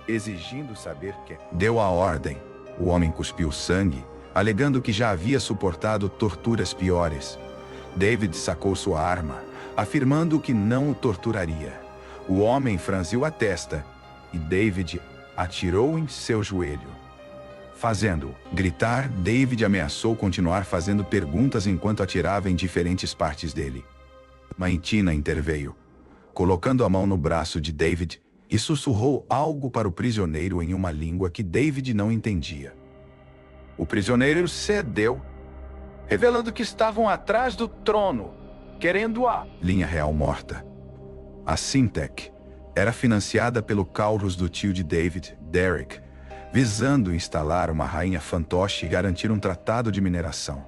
exigindo saber quem. Deu a ordem. O homem cuspiu sangue, alegando que já havia suportado torturas piores. David sacou sua arma, afirmando que não o torturaria. O homem franziu a testa e David atirou em seu joelho. Fazendo gritar, David ameaçou continuar fazendo perguntas enquanto atirava em diferentes partes dele. Mintina interveio, colocando a mão no braço de David, e sussurrou algo para o prisioneiro em uma língua que David não entendia. O prisioneiro cedeu, revelando que estavam atrás do trono, querendo a linha real morta. A Syntec era financiada pelo Caurus do tio de David, Derek, visando instalar uma rainha fantoche e garantir um tratado de mineração.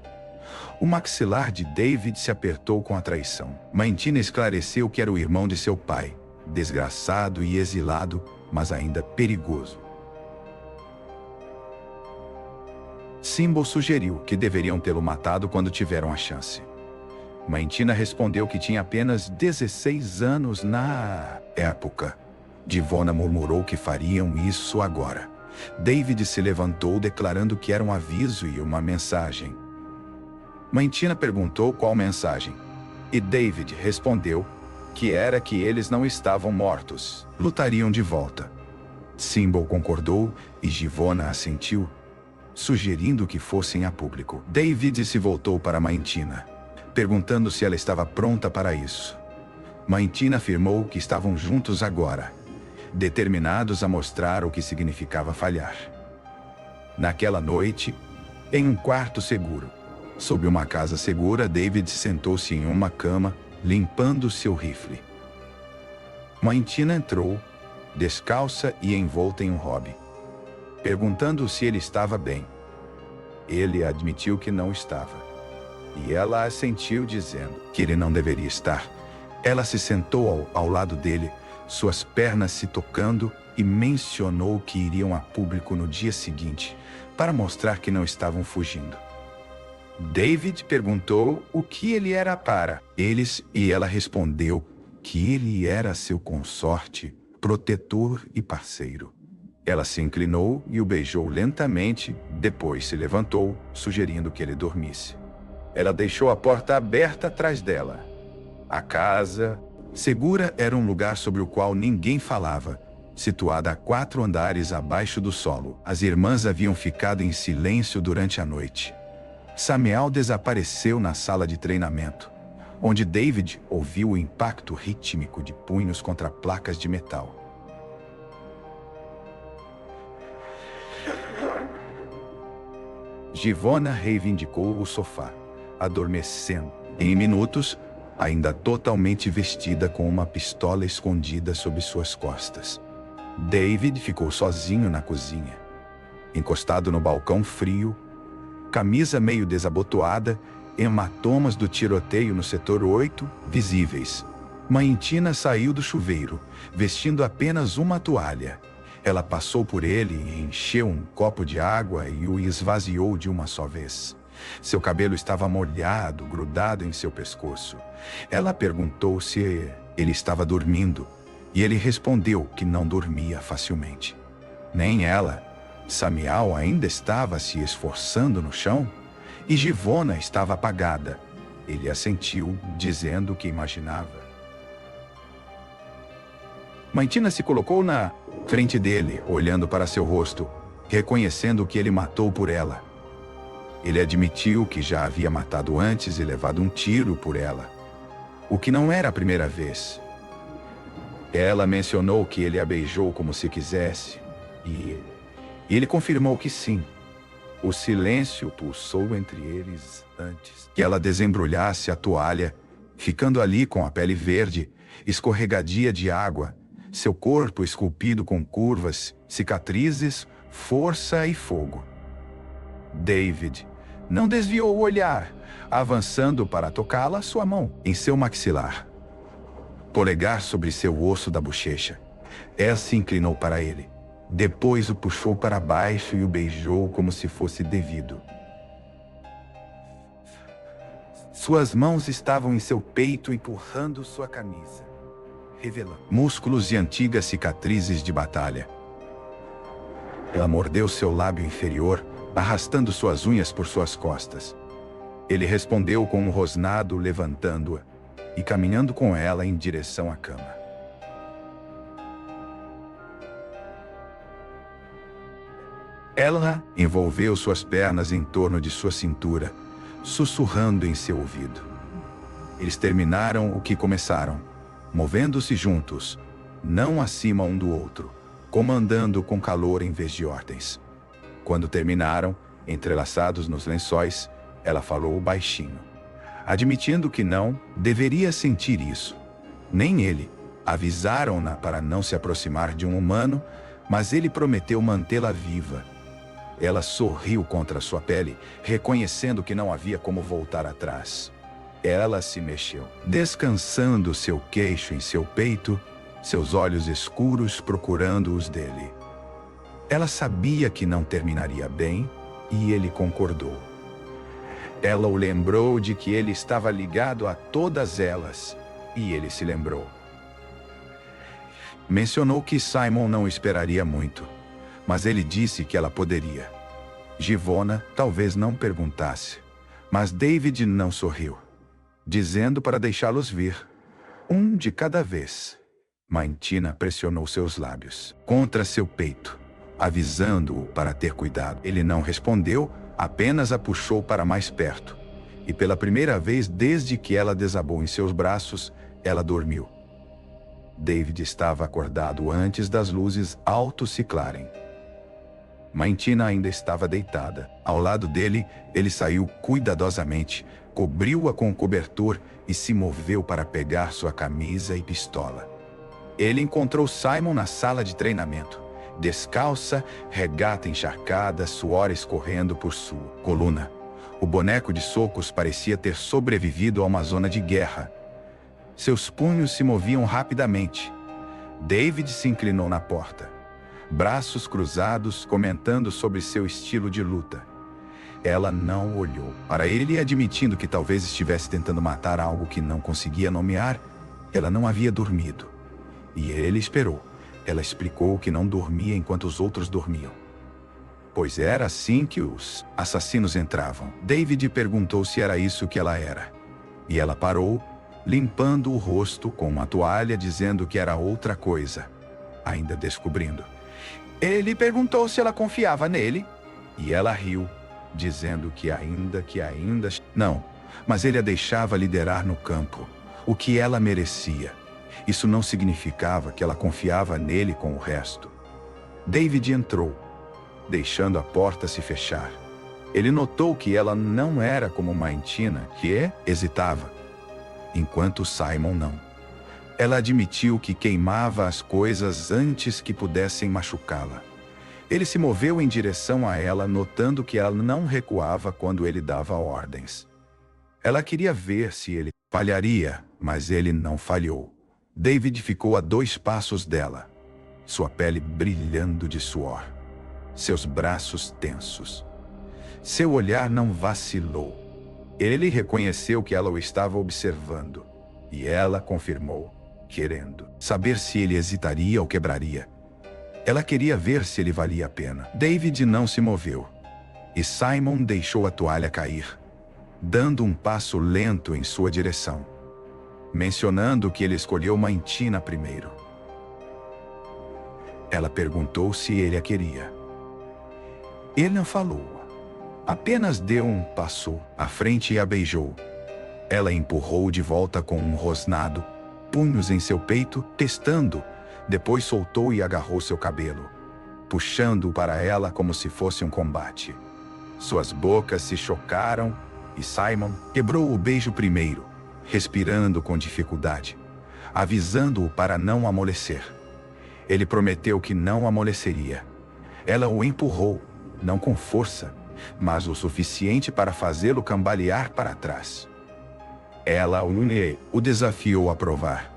O maxilar de David se apertou com a traição. Maintina esclareceu que era o irmão de seu pai, desgraçado e exilado, mas ainda perigoso. Symbol sugeriu que deveriam tê-lo matado quando tiveram a chance. Maintina respondeu que tinha apenas 16 anos na época. Divona murmurou que fariam isso agora. David se levantou declarando que era um aviso e uma mensagem. Maintina perguntou qual mensagem, e David respondeu que era que eles não estavam mortos, lutariam de volta. Symbol concordou e Divona assentiu, sugerindo que fossem a público. David se voltou para Maintina, perguntando se ela estava pronta para isso. Maintina afirmou que estavam juntos agora, determinados a mostrar o que significava falhar. Naquela noite, em um quarto seguro, sob uma casa segura, David sentou-se em uma cama, limpando seu rifle. Maintina entrou, descalça e envolta em um hobby, perguntando se ele estava bem. Ele admitiu que não estava, e ela assentiu dizendo que ele não deveria estar. Ela se sentou ao lado dele, suas pernas se tocando, e mencionou que iriam a público no dia seguinte, para mostrar que não estavam fugindo. David perguntou o que ele era para eles e ela respondeu que ele era seu consorte, protetor e parceiro. Ela se inclinou e o beijou lentamente, depois se levantou, sugerindo que ele dormisse. Ela deixou a porta aberta atrás dela. A casa segura era um lugar sobre o qual ninguém falava, situada a 4 andares abaixo do solo. As irmãs haviam ficado em silêncio durante a noite. Samuel desapareceu na sala de treinamento, onde David ouviu o impacto rítmico de punhos contra placas de metal. Divona reivindicou o sofá, adormecendo. Em minutos, ainda totalmente vestida com uma pistola escondida sob suas costas. David ficou sozinho na cozinha, encostado no balcão frio, camisa meio desabotoada, hematomas do tiroteio no setor 8, visíveis. Maintina saiu do chuveiro, vestindo apenas uma toalha. Ela passou por ele e encheu um copo de água e o esvaziou de uma só vez. Seu cabelo estava molhado, grudado em seu pescoço. Ela perguntou se ele estava dormindo, e ele respondeu que não dormia facilmente. Nem ela. Samuel ainda estava se esforçando no chão, e Divona estava apagada. Ele assentiu, dizendo o que imaginava. Maintina se colocou na frente dele, olhando para seu rosto, reconhecendo que ele matou por ela. Ele admitiu que já havia matado antes e levado um tiro por ela, o que não era a primeira vez. Ela mencionou que ele a beijou como se quisesse, e ele confirmou que sim. O silêncio pulsou entre eles antes que ela desembrulhasse a toalha, ficando ali com a pele verde, escorregadia de água, seu corpo esculpido com curvas, cicatrizes, força e fogo. David não desviou o olhar, avançando para tocá-la sua mão em seu maxilar. Polegar sobre seu osso da bochecha. Ela se inclinou para ele. Depois o puxou para baixo e o beijou como se fosse devido. Suas mãos estavam em seu peito empurrando sua camisa, revelando músculos e antigas cicatrizes de batalha. Ela mordeu seu lábio inferior, arrastando suas unhas por suas costas. Ele respondeu com um rosnado, levantando-a e caminhando com ela em direção à cama. Ela envolveu suas pernas em torno de sua cintura, sussurrando em seu ouvido. Eles terminaram o que começaram, movendo-se juntos, não acima um do outro, comandando com calor em vez de ordens. Quando terminaram, entrelaçados nos lençóis, ela falou baixinho, admitindo que não deveria sentir isso. Nem ele. Avisaram-na para não se aproximar de um humano, mas ele prometeu mantê-la viva. Ela sorriu contra sua pele, reconhecendo que não havia como voltar atrás. Ela se mexeu, descansando seu queixo em seu peito, seus olhos escuros procurando os dele. Ela sabia que não terminaria bem, e ele concordou. Ela o lembrou de que ele estava ligado a todas elas, e ele se lembrou. Mencionou que Simon não esperaria muito, mas ele disse que ela poderia. Givona talvez não perguntasse, mas David não sorriu, dizendo para deixá-los vir, um de cada vez. Maintina pressionou seus lábios contra seu peito, avisando-o para ter cuidado. Ele não respondeu, apenas a puxou para mais perto. E pela primeira vez desde que ela desabou em seus braços, ela dormiu. David estava acordado antes das luzes autociclarem. Maintina ainda estava deitada. Ao lado dele, ele saiu cuidadosamente, cobriu-a com o cobertor e se moveu para pegar sua camisa e pistola. Ele encontrou Simon na sala de treinamento, descalça, regata encharcada, suor escorrendo por sua coluna. O boneco de socos parecia ter sobrevivido a uma zona de guerra. Seus punhos se moviam rapidamente. David se inclinou na porta, braços cruzados, comentando sobre seu estilo de luta. Ela não olhou para ele, admitindo que talvez estivesse tentando matar algo que não conseguia nomear. Ela não havia dormido. E ele esperou. Ela explicou que não dormia enquanto os outros dormiam, pois era assim que os assassinos entravam. David perguntou se era isso que ela era. E ela parou, limpando o rosto com uma toalha, dizendo que era outra coisa, ainda descobrindo. Ele perguntou se ela confiava nele, e ela riu, dizendo que ainda... Não, mas ele a deixava liderar no campo, o que ela merecia. Isso não significava que ela confiava nele com o resto. David entrou, deixando a porta se fechar. Ele notou que ela não era como Maintina, que hesitava, enquanto Simon não. Ela admitiu que queimava as coisas antes que pudessem machucá-la. Ele se moveu em direção a ela, notando que ela não recuava quando ele dava ordens. Ela queria ver se ele falharia, mas ele não falhou. David ficou a 2 passos dela, sua pele brilhando de suor, seus braços tensos. Seu olhar não vacilou. Ele reconheceu que ela o estava observando, e ela confirmou, querendo saber se ele hesitaria ou quebraria. Ela queria ver se ele valia a pena. David não se moveu, e Simon deixou a toalha cair, dando um passo lento em sua direção, mencionando que ele escolheu Maintina primeiro. Ela perguntou se ele a queria. Ele não falou, apenas deu um passo à frente e a beijou. Ela empurrou de volta com um rosnado, punhos em seu peito, testando. Depois soltou e agarrou seu cabelo, puxando-o para ela como se fosse um combate. Suas bocas se chocaram e Simon quebrou o beijo primeiro, respirando com dificuldade, avisando-o para não amolecer. Ele prometeu que não amoleceria. Ela o empurrou, não com força, mas o suficiente para fazê-lo cambalear para trás. Ela o desafiou a provar.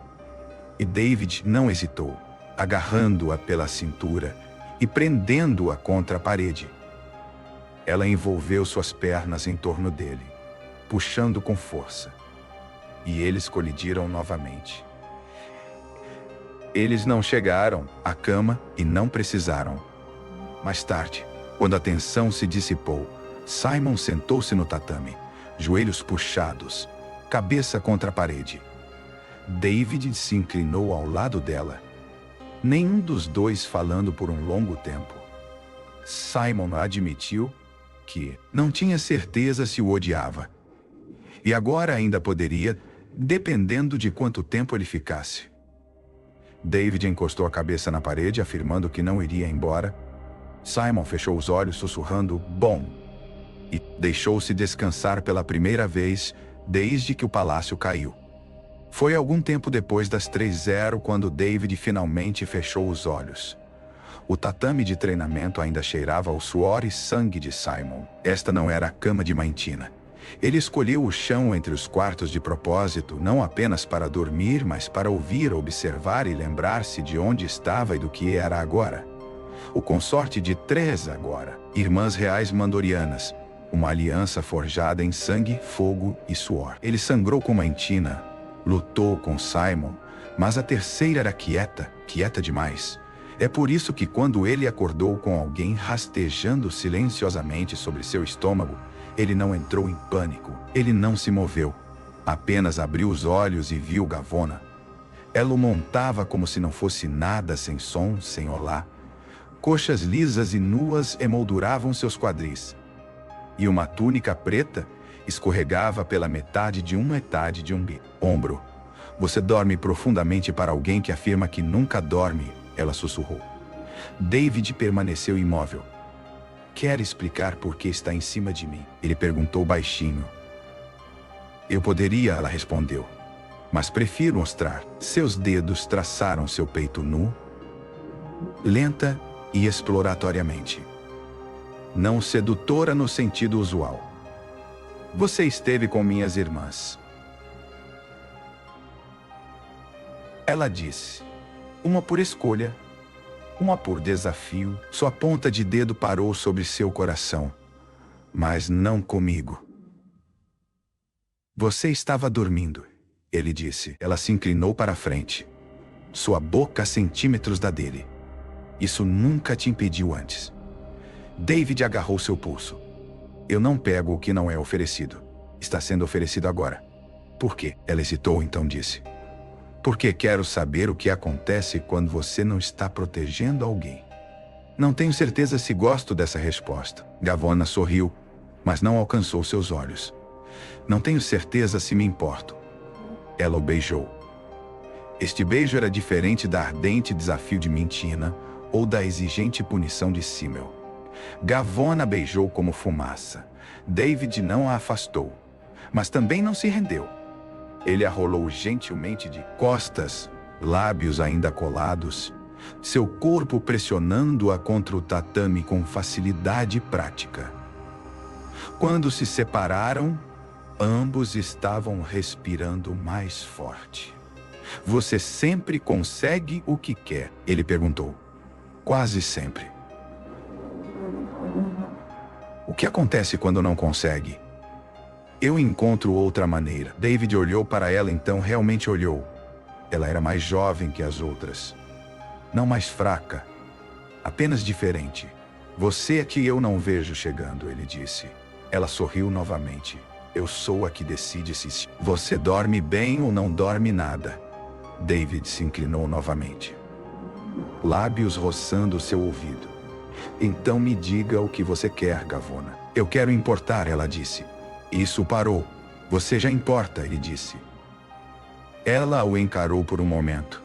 E David não hesitou, agarrando-a pela cintura e prendendo-a contra a parede. Ela envolveu suas pernas em torno dele, puxando com força. E eles colidiram novamente. Eles não chegaram à cama e não precisaram. Mais tarde, quando a tensão se dissipou, Simon sentou-se no tatame, joelhos puxados, cabeça contra a parede. David se inclinou ao lado dela, nenhum dos dois falando por um longo tempo. Simon admitiu que não tinha certeza se o odiava. E agora ainda poderia, dependendo de quanto tempo ele ficasse. David encostou a cabeça na parede, afirmando que não iria embora. Simon fechou os olhos, sussurrando, "Bom", e deixou-se descansar pela primeira vez desde que o palácio caiu. Foi algum tempo depois das 3:00 quando David finalmente fechou os olhos. O tatame de treinamento ainda cheirava ao suor e sangue de Simon. Esta não era a cama de Maintina. Ele escolheu o chão entre os quartos de propósito, não apenas para dormir, mas para ouvir, observar e lembrar-se de onde estava e do que era agora. O consorte de 3 agora, irmãs reais mandorianas, uma aliança forjada em sangue, fogo e suor. Ele sangrou com Maintina, lutou com Simon, mas a terceira era quieta demais. É por isso que quando ele acordou com alguém rastejando silenciosamente sobre seu estômago, ele não entrou em pânico. Ele não se moveu. Apenas abriu os olhos e viu Gavona. Ela o montava como se não fosse nada, sem som, sem olá. Coxas lisas e nuas emolduravam seus quadris. E uma túnica preta escorregava pela metade de um ombro. Você dorme profundamente para alguém que afirma que nunca dorme, ela sussurrou. David permaneceu imóvel. Quer explicar por que está em cima de mim? Ele perguntou baixinho. Eu poderia, ela respondeu, mas prefiro mostrar. Seus dedos traçaram seu peito nu, lenta e exploratoriamente. Não sedutora no sentido usual. Você esteve com minhas irmãs. Ela disse. Uma por escolha, uma por desafio. Sua ponta de dedo parou sobre seu coração. Mas não comigo. Você estava dormindo, ele disse. Ela se inclinou para a frente. Sua boca a centímetros da dele. Isso nunca te impediu antes. David agarrou seu pulso. Eu não pego o que não é oferecido. Está sendo oferecido agora. Por quê? Ela hesitou, então disse. Porque quero saber o que acontece quando você não está protegendo alguém. Não tenho certeza se gosto dessa resposta. Gavona sorriu, mas não alcançou seus olhos. Não tenho certeza se me importo. Ela o beijou. Este beijo era diferente da ardente desafio de Maintina ou da exigente punição de Simmel. Gavona beijou como fumaça. David não a afastou, mas também não se rendeu. Ele a rolou gentilmente de costas, lábios ainda colados, seu corpo pressionando-a contra o tatame com facilidade prática. Quando se separaram, ambos estavam respirando mais forte. Você sempre consegue o que quer? Ele perguntou. Quase sempre. O que acontece quando não consegue? Eu encontro outra maneira. David olhou para ela então, realmente olhou. Ela era mais jovem que as outras. Não mais fraca, apenas diferente. Você é que eu não vejo chegando, ele disse. Ela sorriu novamente. Eu sou a que decide se você dorme bem ou não dorme nada. David se inclinou novamente. Lábios roçando seu ouvido. Então me diga o que você quer, Gavona. Eu quero importar, ela disse. Isso parou. Você já importa, ele disse. Ela o encarou por um momento.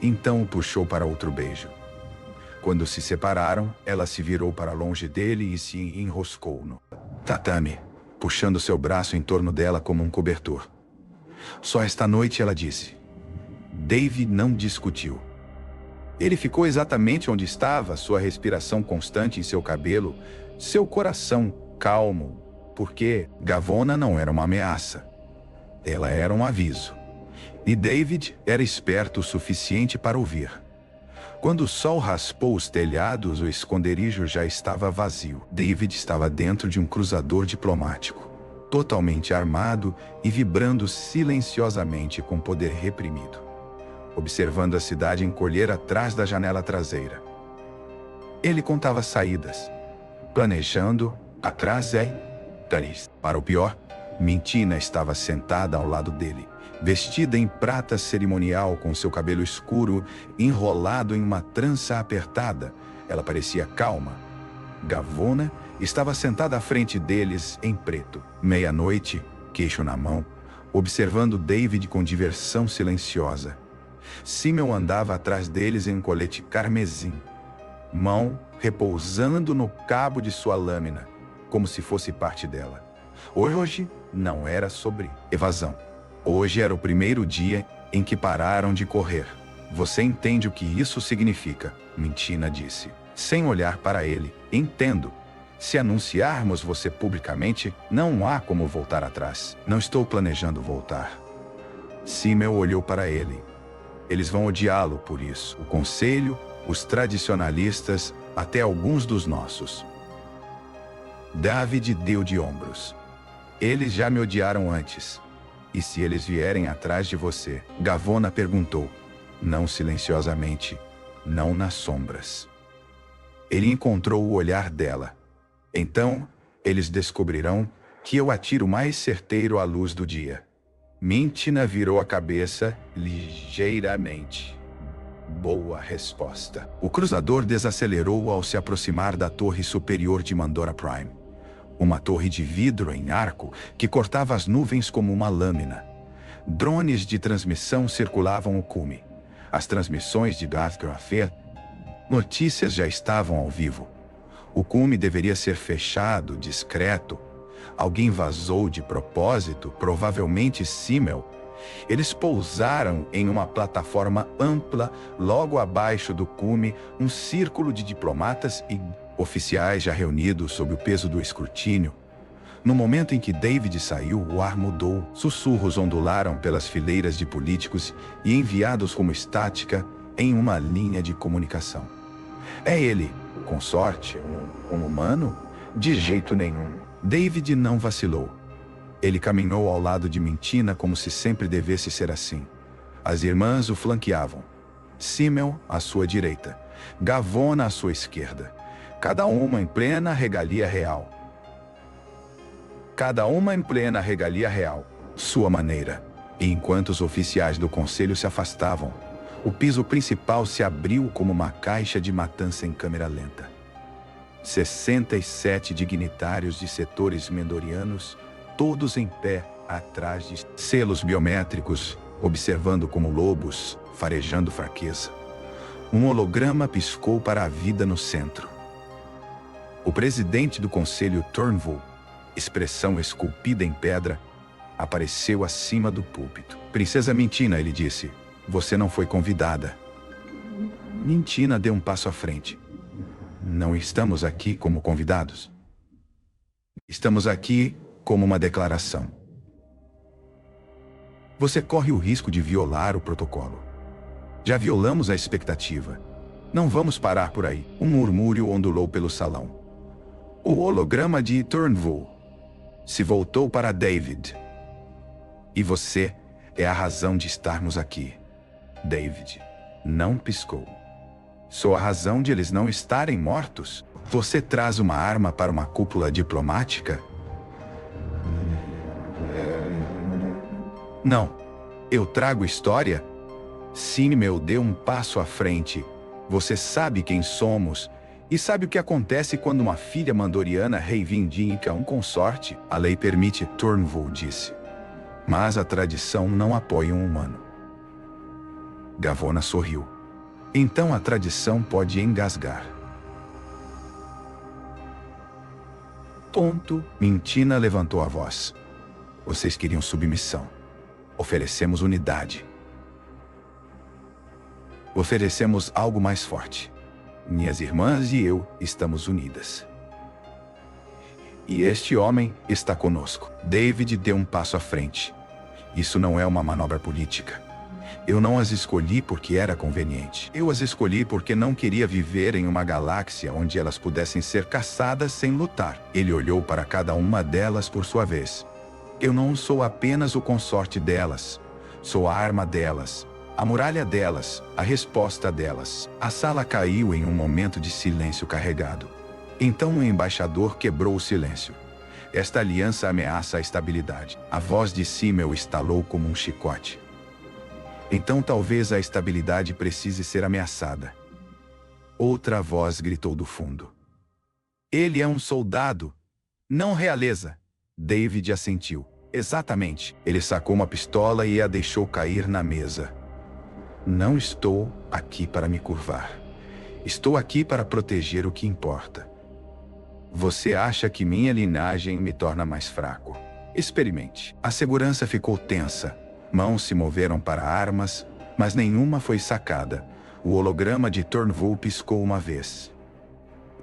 Então o puxou para outro beijo. Quando se separaram, ela se virou para longe dele e se enroscou no tatame, puxando seu braço em torno dela como um cobertor. Só esta noite, ela disse. David não discutiu. Ele ficou exatamente onde estava, sua respiração constante em seu cabelo, seu coração calmo, porque Gavona não era uma ameaça. Ela era um aviso. E David era esperto o suficiente para ouvir. Quando o sol raspou os telhados, o esconderijo já estava vazio. David estava dentro de um cruzador diplomático, totalmente armado e vibrando silenciosamente com poder reprimido, observando a cidade encolher atrás da janela traseira. Ele contava saídas, planejando, atrás para o pior, Maintina estava sentada ao lado dele, vestida em prata cerimonial com seu cabelo escuro enrolado em uma trança apertada. Ela parecia calma. Gavona estava sentada à frente deles em preto, meia-noite, queixo na mão, observando David com diversão silenciosa. Simmel andava atrás deles em um colete carmesim, mão repousando no cabo de sua lâmina, como se fosse parte dela. Hoje não era sobre evasão. Hoje era o primeiro dia em que pararam de correr. Você entende o que isso significa? Maintina disse. sem olhar para ele. Entendo. Se anunciarmos você publicamente, não há como voltar atrás. Não estou planejando voltar. Simmel olhou para ele. Eles vão odiá-lo por isso. O conselho, os tradicionalistas, até alguns dos nossos. David deu de ombros. Eles já me odiaram antes. E se eles vierem atrás de você? Gavona perguntou. Não silenciosamente, não nas sombras. Ele encontrou o olhar dela. Então, eles descobrirão que eu atiro mais certeiro à luz do dia. Mintina virou a cabeça ligeiramente. Boa resposta. O cruzador desacelerou ao se aproximar da torre superior de Mandora Prime. Uma torre de vidro em arco que cortava as nuvens como uma lâmina. Drones de transmissão circulavam o cume. As transmissões de Darthgrafet. Notícias já estavam ao vivo. O cume deveria ser fechado, discreto. Alguém vazou de propósito, provavelmente Simmel. Eles pousaram em uma plataforma ampla, logo abaixo do cume, um círculo de diplomatas e oficiais já reunidos sob o peso do escrutínio. No momento em que David saiu, o ar mudou. Sussurros ondularam pelas fileiras de políticos e enviados como estática em uma linha de comunicação. É ele, com sorte, um humano? De jeito nenhum. David não vacilou. Ele caminhou ao lado de Mintina como se sempre devesse ser assim. As irmãs o flanqueavam. Simmel à sua direita, Gavona à sua esquerda. Cada uma em plena regalia real. Cada uma em plena regalia real, sua maneira. E enquanto os oficiais do conselho se afastavam, o piso principal se abriu como uma caixa de matança em câmera lenta. 67 dignitários de setores mendorianos, todos em pé, atrás de selos biométricos, observando como lobos, farejando fraqueza. Um holograma piscou para a vida no centro. O presidente do conselho Turnbull, expressão esculpida em pedra, apareceu acima do púlpito. Princesa Mintina, ele disse, você não foi convidada. Mintina deu um passo à frente. Não estamos aqui como convidados. Estamos aqui como uma declaração. Você corre o risco de violar o protocolo. Já violamos a expectativa. Não vamos parar por aí. Um murmúrio ondulou pelo salão. O holograma de Turnbull se voltou para David. E você é a razão de estarmos aqui. David não piscou. Sou a razão de eles não estarem mortos? Você traz uma arma para uma cúpula diplomática? Não. Eu trago história? Simmel deu um passo à frente. Você sabe quem somos e sabe o que acontece quando uma filha mandoriana reivindica um consorte? A lei permite, Turnbull disse. Mas a tradição não apoia um humano. Gavona sorriu. Então a tradição pode engasgar. Tonto, Mintina levantou a voz. Vocês queriam submissão. Oferecemos unidade. Oferecemos algo mais forte. Minhas irmãs e eu estamos unidas. E este homem está conosco. David deu um passo à frente. Isso não é uma manobra política. Eu não as escolhi porque era conveniente. Eu as escolhi porque não queria viver em uma galáxia onde elas pudessem ser caçadas sem lutar. Ele olhou para cada uma delas por sua vez. Eu não sou apenas o consorte delas. Sou a arma delas, a muralha delas, a resposta delas. A sala caiu em um momento de silêncio carregado. Então o embaixador quebrou o silêncio. Esta aliança ameaça a estabilidade. A voz de Simmel estalou como um chicote. Então talvez a estabilidade precise ser ameaçada. Outra voz gritou do fundo. Ele é um soldado, não realeza. David assentiu. Exatamente. Ele sacou uma pistola e a deixou cair na mesa. Não estou aqui para me curvar. Estou aqui para proteger o que importa. Você acha que minha linhagem me torna mais fraco? Experimente. A segurança ficou tensa. Mãos se moveram para armas, mas nenhuma foi sacada. O holograma de Turnbull piscou uma vez.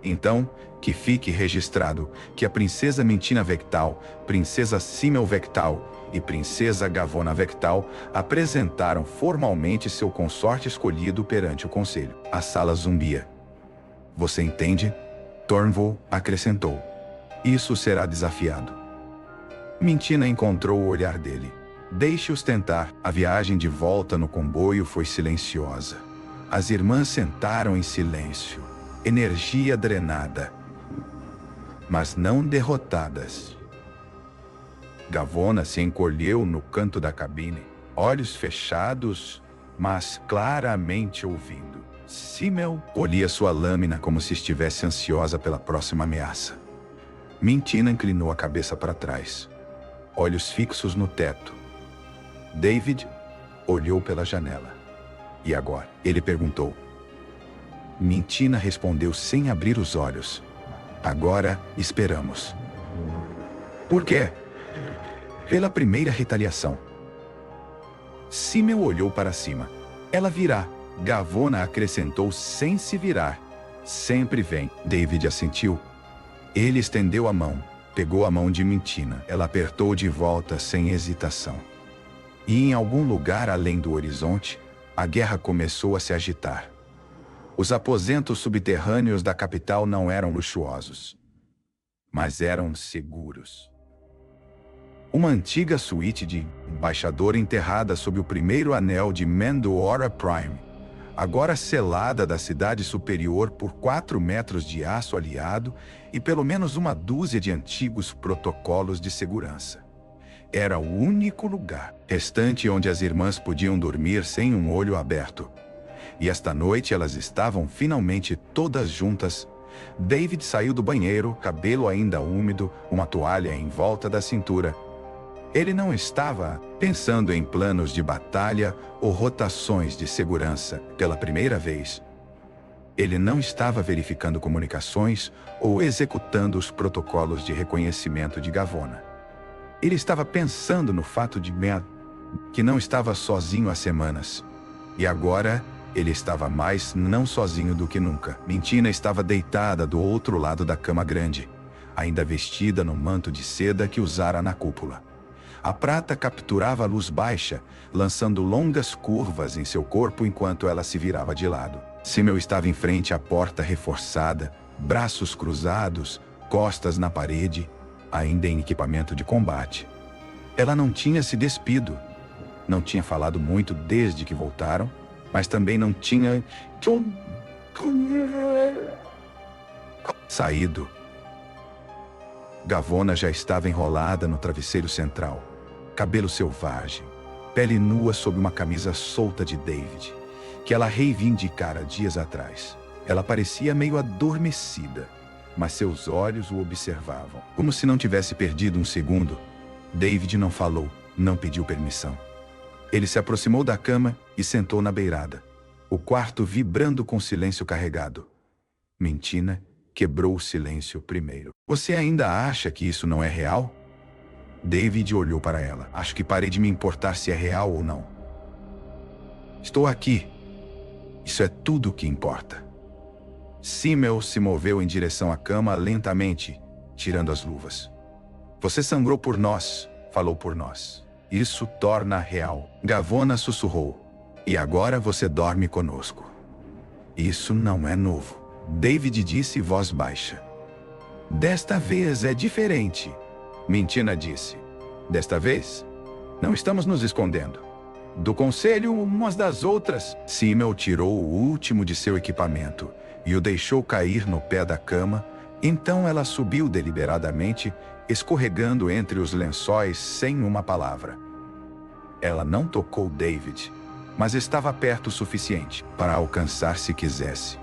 Então, que fique registrado que a princesa Mintina Vectal, princesa Simel Vectal e princesa Gavona Vectal apresentaram formalmente seu consorte escolhido perante o conselho. A sala zumbia. Você entende? Thornville acrescentou. Isso será desafiado. Mintina encontrou o olhar dele. Deixe-os tentar. A viagem de volta no comboio foi silenciosa. As irmãs sentaram em silêncio. Energia drenada. Mas não derrotadas. Gavona se encolheu no canto da cabine, olhos fechados, mas claramente ouvindo. Simel colhia sua lâmina como se estivesse ansiosa pela próxima ameaça. Mintina inclinou a cabeça para trás, olhos fixos no teto. David olhou pela janela. E agora? Ele perguntou. Mintina respondeu sem abrir os olhos. Agora esperamos. Por quê? Pela primeira retaliação. Simel olhou para cima. Ela virá. Gavona acrescentou sem se virar. Sempre vem. David assentiu. Ele estendeu a mão. Pegou a mão de Mintina. Ela apertou de volta sem hesitação. E em algum lugar além do horizonte, a guerra começou a se agitar. Os aposentos subterrâneos da capital não eram luxuosos, mas eram seguros. Uma antiga suíte de embaixador enterrada sob o primeiro anel de Mandalore Prime, agora selada da cidade superior por 4 metros de aço aliado e pelo menos uma dúzia de antigos protocolos de segurança. Era o único lugar restante onde as irmãs podiam dormir sem um olho aberto. E esta noite elas estavam finalmente todas juntas. David saiu do banheiro, cabelo ainda úmido, uma toalha em volta da cintura. Ele não estava pensando em planos de batalha ou rotações de segurança pela primeira vez. Ele não estava verificando comunicações ou executando os protocolos de reconhecimento de Gavona. Ele estava pensando no fato de que não estava sozinho há semanas. E agora ele estava mais não sozinho do que nunca. Mintina estava deitada do outro lado da cama grande, ainda vestida no manto de seda que usara na cúpula. A prata capturava a luz baixa, lançando longas curvas em seu corpo enquanto ela se virava de lado. Simel estava em frente à porta reforçada, braços cruzados, costas na parede, ainda em equipamento de combate. Ela não tinha se despido. Não tinha falado muito desde que voltaram, mas também não tinha saído. Gavona já estava enrolada no travesseiro central, cabelo selvagem, pele nua sob uma camisa solta de David, que ela reivindicara dias atrás. Ela parecia meio adormecida, mas seus olhos o observavam, como se não tivesse perdido um segundo. David não falou, não pediu permissão. Ele se aproximou da cama e sentou na beirada, o quarto vibrando com silêncio carregado. Mintina quebrou o silêncio primeiro. Você ainda acha que isso não é real? David olhou para ela. Acho que parei de me importar se é real ou não. Estou aqui. Isso é tudo o que importa. Simel se moveu em direção à cama lentamente, tirando as luvas. Você sangrou por nós, falou por nós. Isso torna real. Gavona sussurrou. E agora você dorme conosco. Isso não é novo. David disse em voz baixa. Desta vez é diferente. Mintina disse. Desta vez, não estamos nos escondendo. Do conselho umas das outras. Simel tirou o último de seu equipamento e o deixou cair no pé da cama. Então ela subiu deliberadamente, escorregando entre os lençóis sem uma palavra. Ela não tocou David, mas estava perto o suficiente para alcançar se quisesse.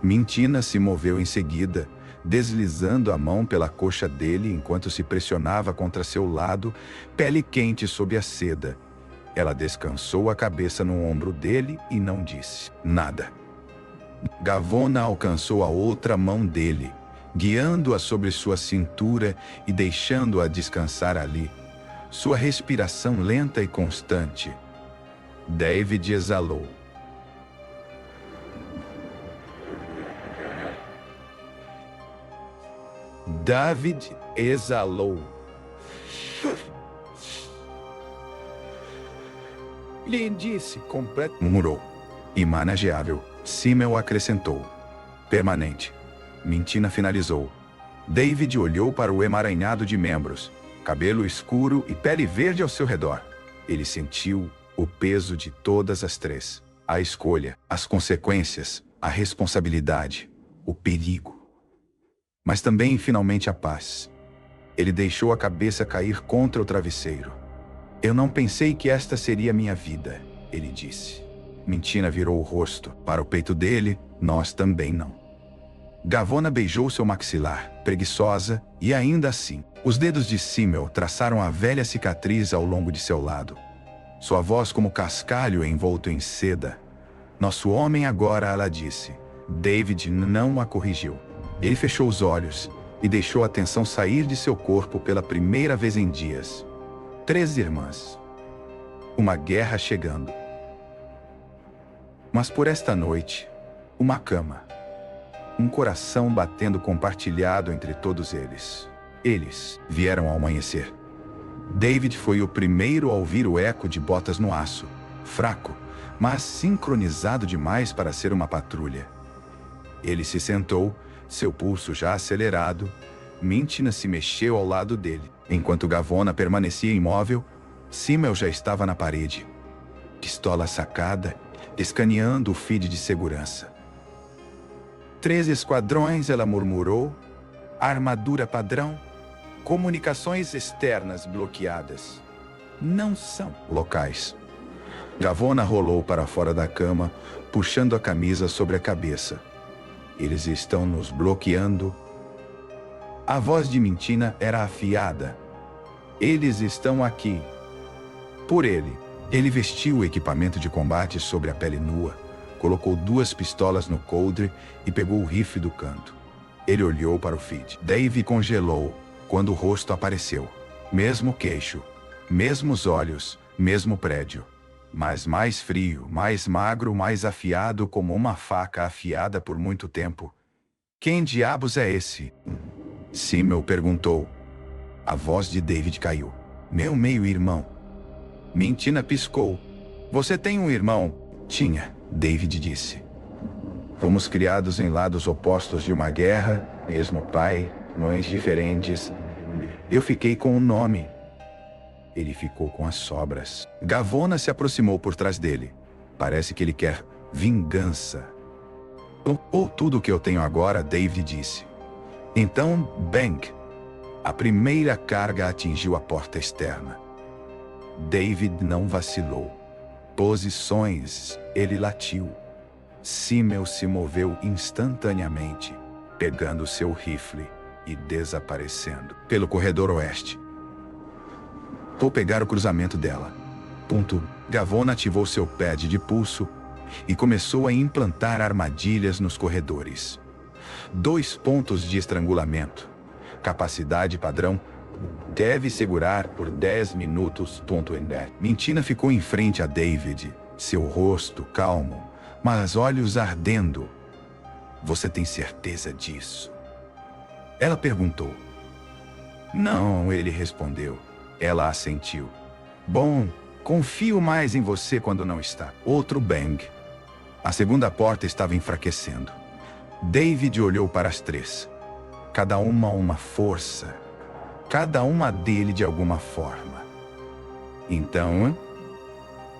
Mintina se moveu em seguida, deslizando a mão pela coxa dele enquanto se pressionava contra seu lado, pele quente sob a seda. Ela descansou a cabeça no ombro dele e não disse nada. Gavona alcançou a outra mão dele, guiando-a sobre sua cintura e deixando-a descansar ali, sua respiração lenta e constante. David exalou. David exalou. Lhe disse completo, murmurou. Imanageável, Simmel acrescentou. Permanente. Mintina finalizou. David olhou para o emaranhado de membros, cabelo escuro e pele verde ao seu redor. Ele sentiu o peso de todas as três. A escolha, as consequências, a responsabilidade, o perigo. Mas também, finalmente, a paz. Ele deixou a cabeça cair contra o travesseiro. Eu não pensei que esta seria minha vida, ele disse. Mintina virou o rosto para o peito dele, nós também não. Gavona beijou seu maxilar, preguiçosa, e ainda assim, os dedos de Simmel traçaram a velha cicatriz ao longo de seu lado. Sua voz como cascalho envolto em seda. Nosso homem agora, ela disse. David não a corrigiu. Ele fechou os olhos e deixou a tensão sair de seu corpo pela primeira vez em dias. 3 irmãs. Uma guerra chegando. Mas por esta noite, uma cama. Um coração batendo compartilhado entre todos eles. Eles vieram ao amanhecer. David foi o primeiro a ouvir o eco de botas no aço, fraco, mas sincronizado demais para ser uma patrulha. Ele se sentou, seu pulso já acelerado. Mintina se mexeu ao lado dele. Enquanto Gavona permanecia imóvel, Simmel já estava na parede. Pistola sacada, escaneando o feed de segurança. 3 esquadrões, ela murmurou. Armadura padrão. Comunicações externas bloqueadas. Não são locais. Gavona rolou para fora da cama, puxando a camisa sobre a cabeça. Eles estão nos bloqueando. A voz de Mintina era afiada. Eles estão aqui. Por ele. Ele vestiu o equipamento de combate sobre a pele nua, colocou 2 pistolas no coldre e pegou o rifle do canto. Ele olhou para o feed. Dave congelou quando o rosto apareceu. Mesmo queixo, mesmos olhos, mesmo prédio. Mas mais frio, mais magro, mais afiado como uma faca afiada por muito tempo. Quem diabos é esse? Simmel perguntou. A voz de David caiu. Meu meio-irmão. Mintina piscou. Você tem um irmão? Tinha, David disse. Fomos criados em lados opostos de uma guerra, mesmo pai, mães diferentes. Eu fiquei com o nome. Ele ficou com as sobras. Gavona se aproximou por trás dele. Parece que ele quer vingança. Ou tudo o que eu tenho agora, David disse. Então, bang! A primeira carga atingiu a porta externa. David não vacilou. Posições, ele latiu. Simmel se moveu instantaneamente, pegando seu rifle e desaparecendo pelo corredor oeste. Vou pegar o cruzamento dela. Ponto. Gavona ativou seu pad de pulso e começou a implantar armadilhas nos corredores. 2 pontos de estrangulamento. Capacidade padrão. Deve segurar por 10 minutos. Mintina ficou em frente a David, seu rosto calmo, mas olhos ardendo. Você tem certeza disso? Ela perguntou. Não, ele respondeu. Ela assentiu. Bom, confio mais em você quando não está. Outro bang. A segunda porta estava enfraquecendo. David olhou para as 3. Cada uma força. Cada uma dele de alguma forma. Então,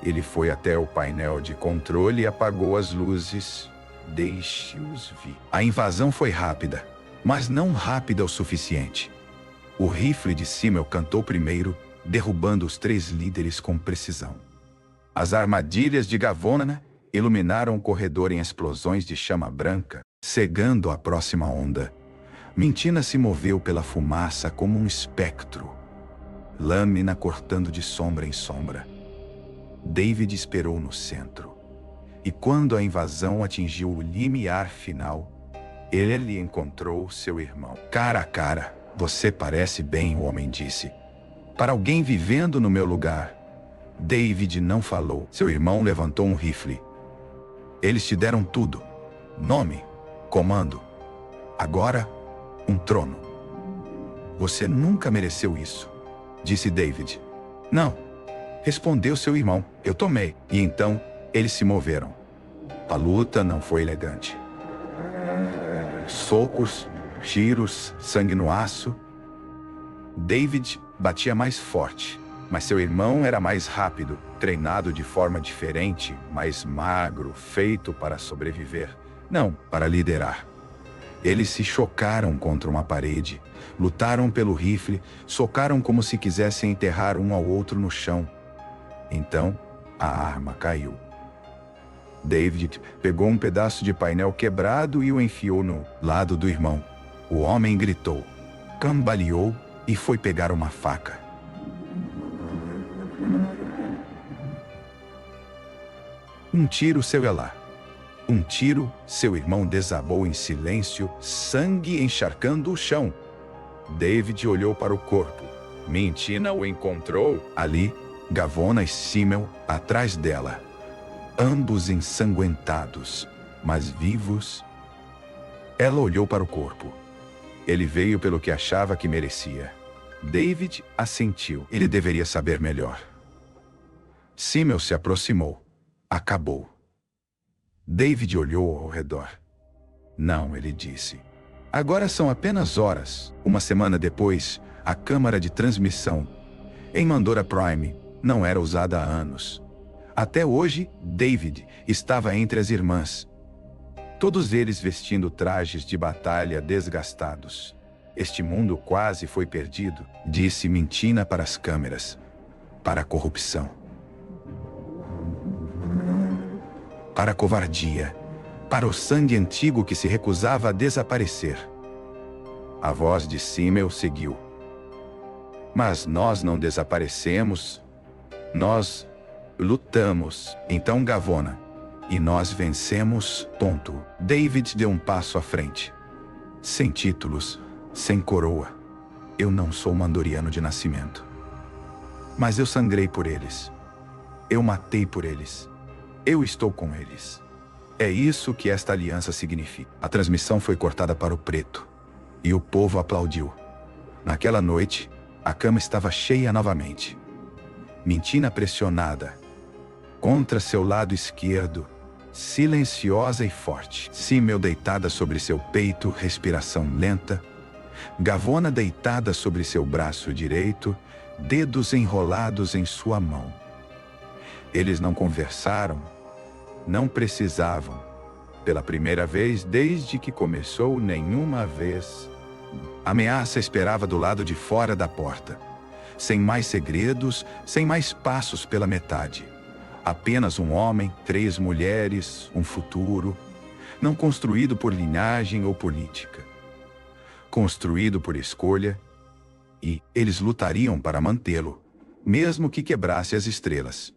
ele foi até o painel de controle e apagou as luzes. Deixe-os vir. A invasão foi rápida, mas não rápida o suficiente. O rifle de Simmel cantou primeiro, derrubando os 3 líderes com precisão. As armadilhas de Gavona iluminaram o corredor em explosões de chama branca, cegando a próxima onda. Mintina se moveu pela fumaça como um espectro, lâmina cortando de sombra em sombra. David esperou no centro. E quando a invasão atingiu o limiar final, ele encontrou seu irmão. Cara a cara. Você parece bem, o homem disse. Para alguém vivendo no meu lugar. David não falou. Seu irmão levantou um rifle. Eles te deram tudo. Nome, comando. Agora, um trono. Você nunca mereceu isso, disse David. Não, respondeu seu irmão. Eu tomei. E então, eles se moveram. A luta não foi elegante. Socos, tiros, sangue no aço. David batia mais forte, mas seu irmão era mais rápido, treinado de forma diferente, mais magro, feito para sobreviver, não para liderar. Eles se chocaram contra uma parede, lutaram pelo rifle, socaram como se quisessem enterrar um ao outro no chão. Então, a arma caiu. David pegou um pedaço de painel quebrado e o enfiou no lado do irmão. O homem gritou, cambaleou e foi pegar uma faca. Um tiro saiu lá. Um tiro, seu irmão desabou em silêncio, sangue encharcando o chão. David olhou para o corpo. Mintina o encontrou ali, Gavona e Simmel atrás dela. Ambos ensanguentados, mas vivos. Ela olhou para o corpo. Ele veio pelo que achava que merecia. David assentiu. Ele deveria saber melhor. Simmel se aproximou. Acabou. David olhou ao redor. Não, ele disse. Agora são apenas horas. Uma semana depois, a câmara de transmissão em Mandora Prime não era usada há anos. Até hoje, David estava entre as irmãs. Todos eles vestindo trajes de batalha desgastados. Este mundo quase foi perdido, disse Mintina para as câmeras. Para a corrupção. Para a covardia. Para o sangue antigo que se recusava a desaparecer. A voz de Simmel seguiu. Mas nós não desaparecemos. Nós lutamos. Então, Gavona. E nós vencemos, ponto. David deu um passo à frente. Sem títulos, sem coroa. Eu não sou mandoriano de nascimento. Mas eu sangrei por eles. Eu matei por eles. Eu estou com eles. É isso que esta aliança significa. A transmissão foi cortada para o preto. E o povo aplaudiu. Naquela noite, a cama estava cheia novamente. Mintina pressionada. Contra seu lado esquerdo, silenciosa e forte. Simmel deitada sobre seu peito, respiração lenta. Gavona deitada sobre seu braço direito, dedos enrolados em sua mão. Eles não conversaram, não precisavam. Pela primeira vez desde que começou, nenhuma vez. A ameaça esperava do lado de fora da porta. Sem mais segredos, sem mais passos pela metade. Apenas um homem, 3 mulheres, um futuro, não construído por linhagem ou política. Construído por escolha, e eles lutariam para mantê-lo, mesmo que quebrasse as estrelas.